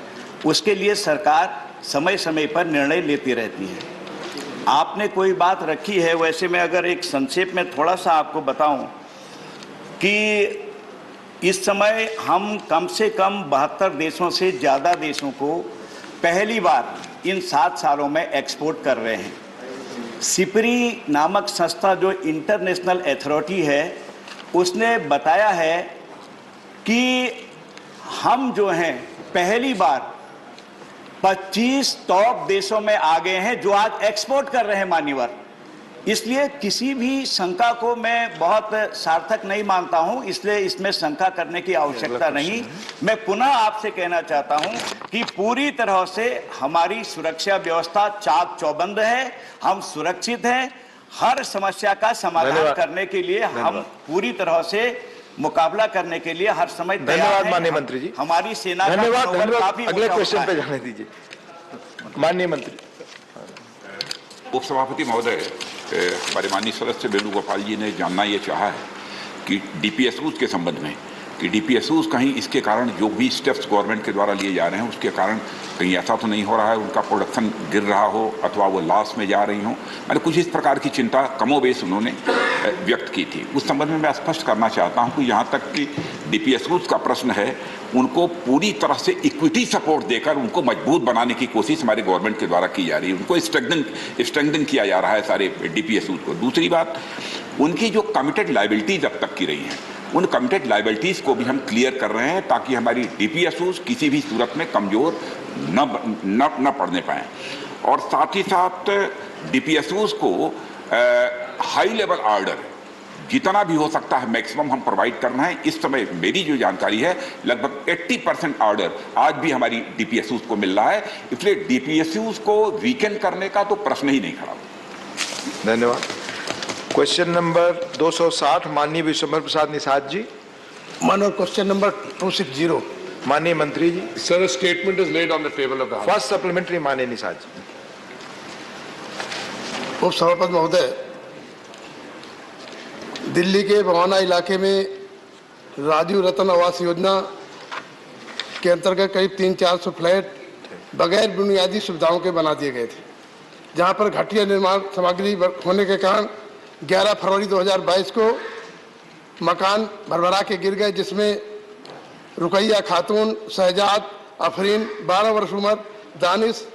उसके लिए सरकार समय समय पर निर्णय लेती रहती है। आपने कोई बात रखी है, वैसे मैं अगर एक संक्षेप में थोड़ा सा आपको बताऊं कि इस समय हम कम से कम 72 देशों से ज़्यादा देशों को पहली बार इन 7 सालों में एक्सपोर्ट कर रहे हैं। सिपरी नामक संस्था जो इंटरनेशनल अथॉरिटी है उसने बताया है कि हम जो हैं पहली बार 25 टॉप देशों में आ गए हैं जो आज एक्सपोर्ट कर रहे हैं मान्यवर। इसलिए किसी भी शंका को मैं बहुत सार्थक नहीं मानता हूं, इसलिए इसमें शंका करने की आवश्यकता नहीं। मैं पुनः आपसे कहना चाहता हूं कि पूरी तरह से हमारी सुरक्षा व्यवस्था चाक चौबंद है, हम सुरक्षित हैं। हर समस्या का समाधान करने के लिए हम पूरी तरह से मुकाबला करने के लिए हर समय तैयार हैं। धन्यवाद माननीय मंत्री जी। हमारी सेना का धन्यवाद। काफी अगले क्वेश्चन पे जाने दीजिए माननीय मंत्री। उपसभापति महोदय, हमारे माननीय सदस्य वेणुगोपाल जी ने जानना ये चाहा है कि डीपीएसयूज के संबंध में कि डीपीएसयूज कहीं इसके कारण जो भी स्टेप्स गवर्नमेंट के द्वारा लिए जा रहे हैं उसके कारण कहीं ऐसा तो नहीं हो रहा है उनका प्रोडक्शन गिर रहा हो अथवा वो लॉस में जा रही हो। मैंने कुछ इस प्रकार की चिंता कमोबेश उन्होंने व्यक्त की थी। उस संबंध में मैं स्पष्ट करना चाहता हूं कि यहाँ तक कि डीपीएसयूज का प्रश्न है उनको पूरी तरह से इक्विटी सपोर्ट देकर उनको मजबूत बनाने की कोशिश हमारे गवर्नमेंट के द्वारा की जा रही है। उनको स्ट्रेंथन किया जा रहा है सारे डीपीएसयूज को। दूसरी बात, उनकी जो कमिटेड लायबिलिटीज अब तक की रही हैं उन कमिटेड लायबिलिटीज को भी हम क्लियर कर रहे हैं ताकि हमारी डीपीएसयूज किसी भी सूरत में कमजोर न पड़ने पाए। और साथ ही साथ डीपीएसयूज को हाई लेवल ऑर्डर जितना भी हो सकता है मैक्सिमम हम प्रोवाइड करना है। इस समय मेरी जो जानकारी है लगभग 80% ऑर्डर आज भी हमारी डीपीएसयूज को मिल रहा है, इसलिए डीपीएसयूज को वीकेंड करने का तो प्रश्न ही नहीं खड़ा। धन्यवाद। क्वेश्चन नंबर 260 माननीय विश्वम्भर प्रसाद निषाद जी। माननीय क्वेश्चन नंबर 260 माननीय मंत्री जी। Sir, statement is laid on the table of the house. First supplementary माननीय निषाद जी। उपसभापति महोदय, दिल्ली के बवाना इलाके में राजीव रतन आवास योजना के अंतर्गत करीब 300-400 फ्लैट बगैर बुनियादी सुविधाओं के बना दिए गए थे, जहां पर घटिया निर्माण सामग्री होने के कारण 11 फरवरी 2022 को मकान भरभरा के गिर गए, जिसमें रुकैया खातून, शहजाद अफरीन 12 वर्ष उम्र, दानिश,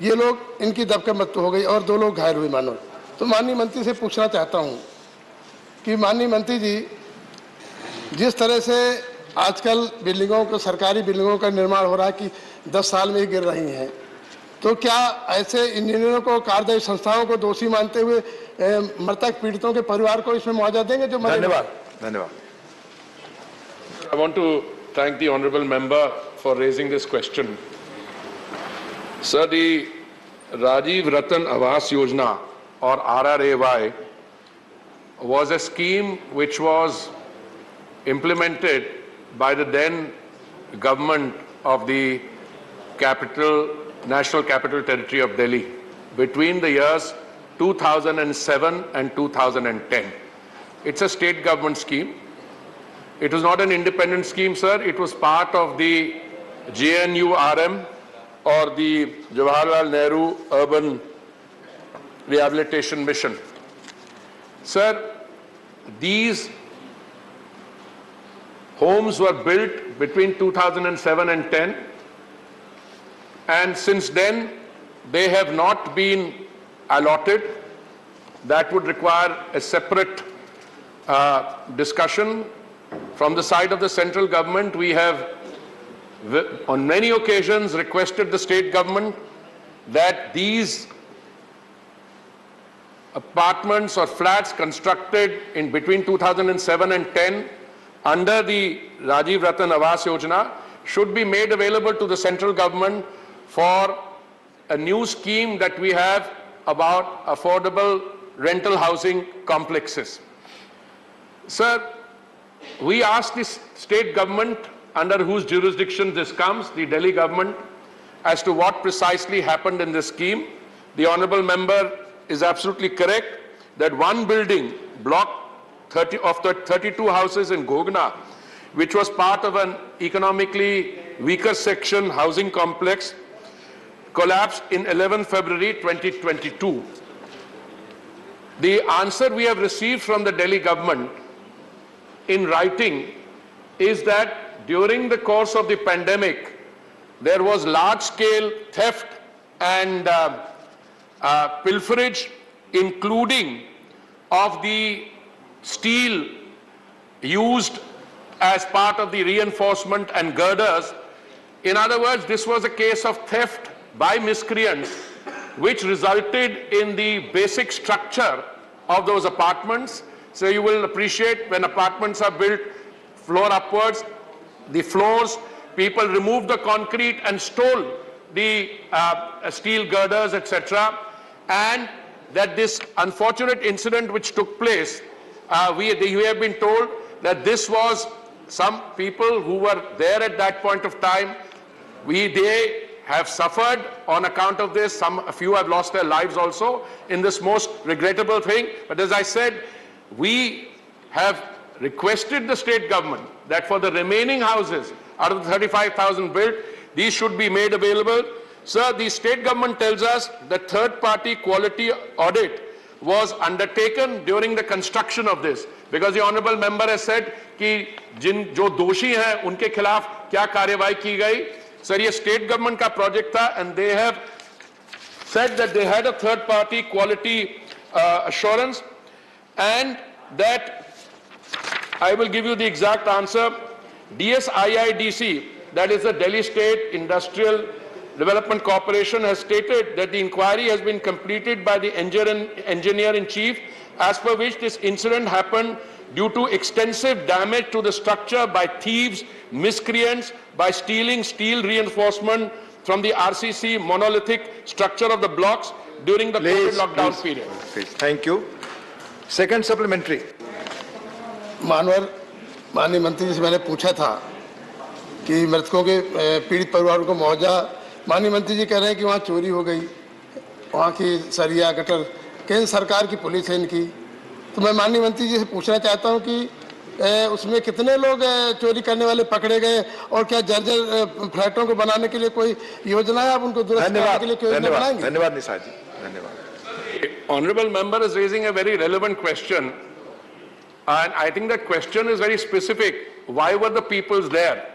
ये लोग इनकी दबकर मृत्यु हो गई और 2 लोग घायल हुए मानो। तो माननीय मंत्री से पूछना चाहता हूं कि माननीय मंत्री जी, जिस तरह से आजकल बिल्डिंगों को, सरकारी बिल्डिंगों का निर्माण हो रहा है कि 10 साल में ही गिर रही हैं। तो क्या ऐसे इंजीनियरों को, कार्यदायी संस्थाओं को दोषी मानते हुए मृतक पीड़ितों के परिवार को इसमें मुआवजा देंगे जो मरे? धन्यवाद। I want to thank the honourable member for raising this question. Sir, the Rajiv Ratan Awas Yojana or RRAY was a scheme which was implemented by the then government of the National Capital Territory of Delhi between the years 2007 and 2010. It's a state government scheme. It was not an independent scheme, sir. It was part of the JNURM or the Jawaharlal Nehru Urban Rehabilitation Mission. Sir, these homes were built between 2007 and 10, and since then they have not been allotted. That would require a separate discussion. From the side of the central government, we have on many occasions requested the state government that these apartments or flats constructed in between 2007 and 10 under the Rajiv Ratan Awas Yojana should be made available to the central government for a new scheme that we have about affordable rental housing complexes. Sir, we asked the state government under whose jurisdiction this comes, the Delhi government, as to what precisely happened in this scheme. The honourable member is absolutely correct that one building, block 30 of the 32 houses in Gogna, which was part of an economically weaker section housing complex, collapsed in 11 February 2022. The answer we have received from the Delhi government in writing is that during the course of the pandemic, there was large-scale theft and pilferage, including of the steel used as part of the reinforcement and girders. In other words, this was a case of theft by miscreants, which resulted in the basic structure of those apartments. So you will appreciate when apartments are built floor upwards, the floors, people removed the concrete and stole the steel girders, etc. And that this unfortunate incident which took place, we have been told that this was some people who were there at that point of time. They have suffered on account of this. A few have lost their lives also in this most regrettable thing. But as I said, we have requested the state government that for the remaining houses out of the 35,000 built, these should be made available. Sir, the state government tells us that third-party quality audit was undertaken during the construction of this, because the honourable member has said कि जो दोषी हैं उनके खिलाफ क्या कार्यवाही की गई. Sir, ये state government का project था, and they have said that they had a third-party quality assurance, and that I will give you the exact answer. DSIIDC, that is the Delhi State Industrial Development Corporation, has stated that the inquiry has been completed by the engineer-in-chief, as per which this incident happened due to extensive damage to the structure by thieves, miscreants, by stealing steel reinforcement from the RCC monolithic structure of the blocks during the COVID lockdown period. Thank you. Second supplementary. माननीय मंत्री जी से मैंने पूछा था कि मृतकों के पीड़ित परिवारों को मुआवजा, माननीय मंत्री जी कह रहे हैं कि वहाँ चोरी हो गई, वहाँ की सरिया गटर केंद्र सरकार की पुलिस है इनकी. तो मैं माननीय मंत्री जी से पूछना चाहता हूँ कि उसमें कितने लोग चोरी करने वाले पकड़े गए, और क्या जर्जर फ्लैटों को बनाने के लिए कोई योजना है, आप उनको दुरुस्त करने के लिए कोई योजना बनाएंगे? धन्यवाद निशा जी, धन्यवाद. Honourable member is raising a very relevant question, and I think that question is very specific. Why were the peoples there?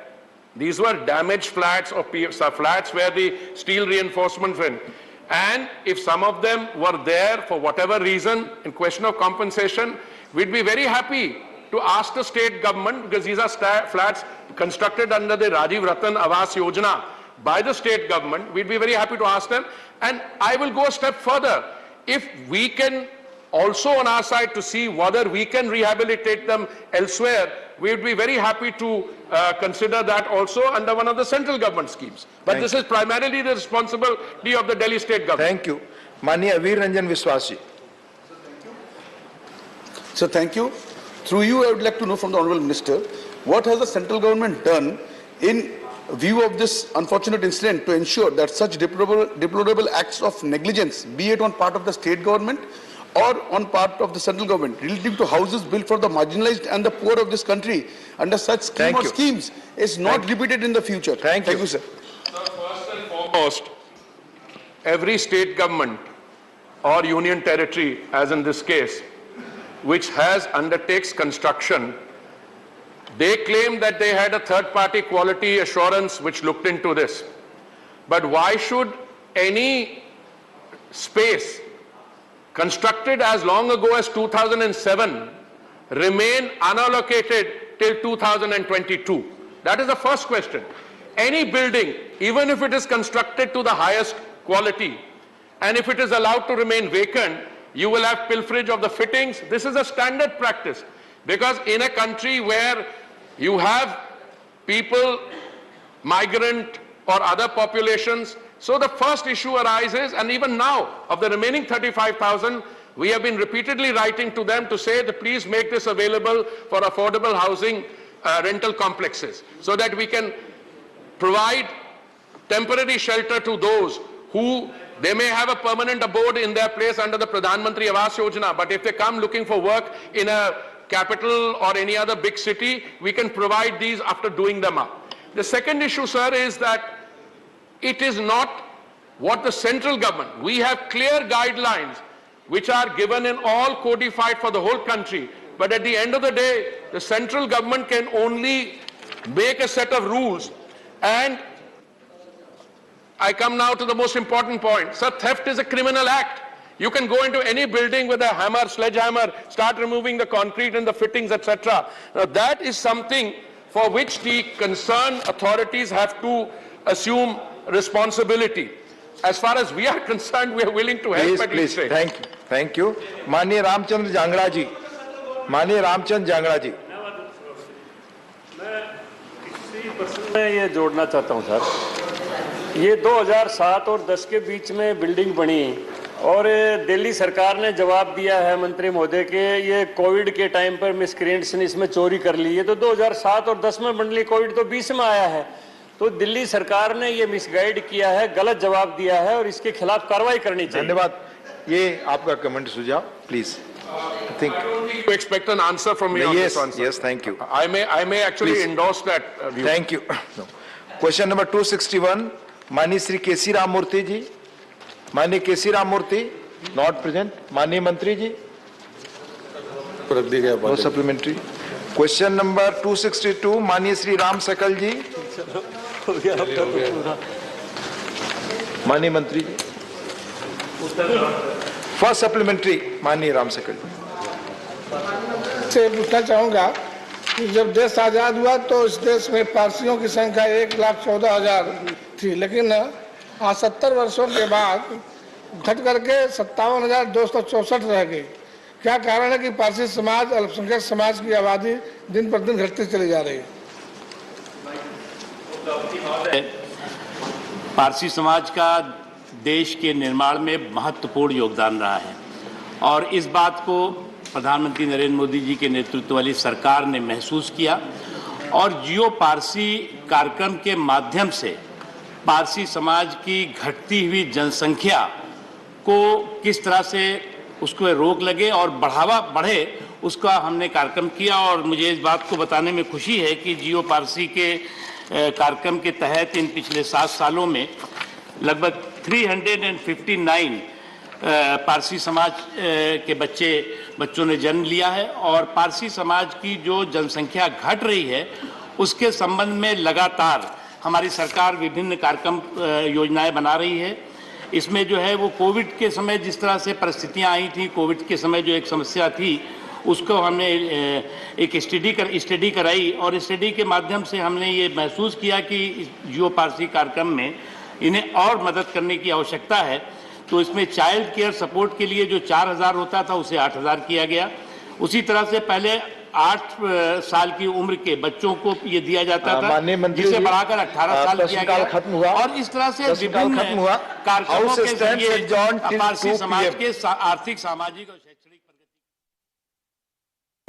These were damaged flats or flats where the steel reinforcements went. And if some of them were there for whatever reason, in question of compensation, we'd be very happy to ask the state government, because these are flats constructed under the Rajiv Ratan Awas Yojana, by the state government, we'd be very happy to ask them. And I will go a step further. If we can also on our side to see whether we can rehabilitate them elsewhere, we'd be very happy to consider that also under one of the central government schemes. But this is primarily the responsibility of the Delhi state government. Thank you. Manya Veer Ranjan Viswas ji. Sir, thank you. Through you, I would like to know from the Honourable Minister, what has the central government done in view of this unfortunate incident to ensure that such deplorable acts of negligence, be it on part of the state government or on part of the central government, relative to houses built for the marginalized and the poor of this country under such scheme or schemes, is not repeated in the future? Thank you, sir. First and foremost, every state government or union territory, as in this case, which has undertakes construction, they claim that they had a third-party quality assurance which looked into this. But why should any space constructed as long ago as 2007 remain unallocated till 2022? That is the first question. Any building, even if it is constructed to the highest quality, and if it is allowed to remain vacant, you will have pilferage of the fittings. This is a standard practice, because in a country where you have people, migrant or other populations, so the first issue arises, and even now, of the remaining 35,000, we have been repeatedly writing to them to say that please make this available for affordable housing rental complexes, so that we can provide temporary shelter to those who they may have a permanent abode in their place under the Pradhan Mantri Awas Yojana, but if they come looking for work in a capital or any other big city, we can provide these after doing them up. The second issue, sir, is that it is not what the central government, we have clear guidelines which are given in all codified for the whole country, but at the end of the day, the central government can only make a set of rules. And I come now to the most important point. Sir, theft is a criminal act. You can go into any building with a hammer, sledgehammer, start removing the concrete and the fittings, etc. Now, that is something for which the concerned authorities have to assume responsibility. As far as we are concerned, we are willing to help at each stage. Thank you. Thank you. माननीय रामचंद्र जांगड़ा जी. माननीय रामचंद्र जांगड़ा जी. मैं ये जोड़ना चाहता हूँ sir, ये 2007 और 10 के बीच में बिल्डिंग बनी और दिल्ली सरकार ने जवाब दिया है मंत्री महोदय के ये कोविड के टाइम पर मिसक्रिएंट्स ने इसमें चोरी कर ली है, तो 2007 और 10 में बन ली, कोविड तो 20 में आया है, तो दिल्ली सरकार ने ये मिसगाइड किया है, गलत जवाब दिया है और इसके खिलाफ कार्रवाई करनी चाहिए। धन्यवाद। ये आपका कमेंट सुझाव please. I think you expect an answer from me on this one, sir. Yes, thank you. I may actually endorse that view. Thank you. No. Question number 261, माननीय श्री केसी राम मूर्ति जी. माननीय केसी राम मूर्ति, not present. माननीय मंत्री जी. No supplementary. Question number 262, माननीय श्री राम सकल जी. माननीय मंत्री जी. First supplementary माननीय राम सकल से पूछना चाहूँगा कि जब देश आज़ाद हुआ तो इस देश में पारसियों की संख्या 1,14,000 थी, लेकिन आज 70 वर्षों के बाद घट करके 57,264 रह गई। क्या कारण है कि पारसी समाज, अल्पसंख्यक समाज की आबादी दिन पर दिन घटती चली जा रही है? पारसी समाज का देश के निर्माण में महत्वपूर्ण योगदान रहा है और इस बात को प्रधानमंत्री नरेंद्र मोदी जी के नेतृत्व वाली सरकार ने महसूस किया और जियो पारसी कार्यक्रम के माध्यम से पारसी समाज की घटती हुई जनसंख्या को किस तरह से उसको रोक लगे और बढ़ावा बढ़े, उसका हमने कार्यक्रम किया। और मुझे इस बात को बताने में खुशी है कि जियो पारसी के कार्यक्रम के तहत इन पिछले 7 सालों में लगभग 359 पारसी समाज के बच्चों ने जन्म लिया है और पारसी समाज की जो जनसंख्या घट रही है उसके संबंध में लगातार हमारी सरकार विभिन्न कार्यक्रम योजनाएं बना रही है। इसमें जो है वो कोविड के समय जिस तरह से परिस्थितियां आई थी, कोविड के समय जो एक समस्या थी उसको हमने एक स्टडी कराई और स्टडी के माध्यम से हमने ये महसूस किया कि जियो पारसी कार्यक्रम में इन्हें और मदद करने की आवश्यकता है। तो इसमें चाइल्ड केयर सपोर्ट के लिए जो 4,000 होता था उसे 8,000 किया गया। उसी तरह से पहले 8 साल की उम्र के बच्चों को ये दिया जाता था, जिसे बढ़ाकर 18 साल किया गया। खत्म हुआ और इस तरह से विभिन्न कार्यक्रमों के जरिए पारसी समाज के आर्थिक, सामाजिक और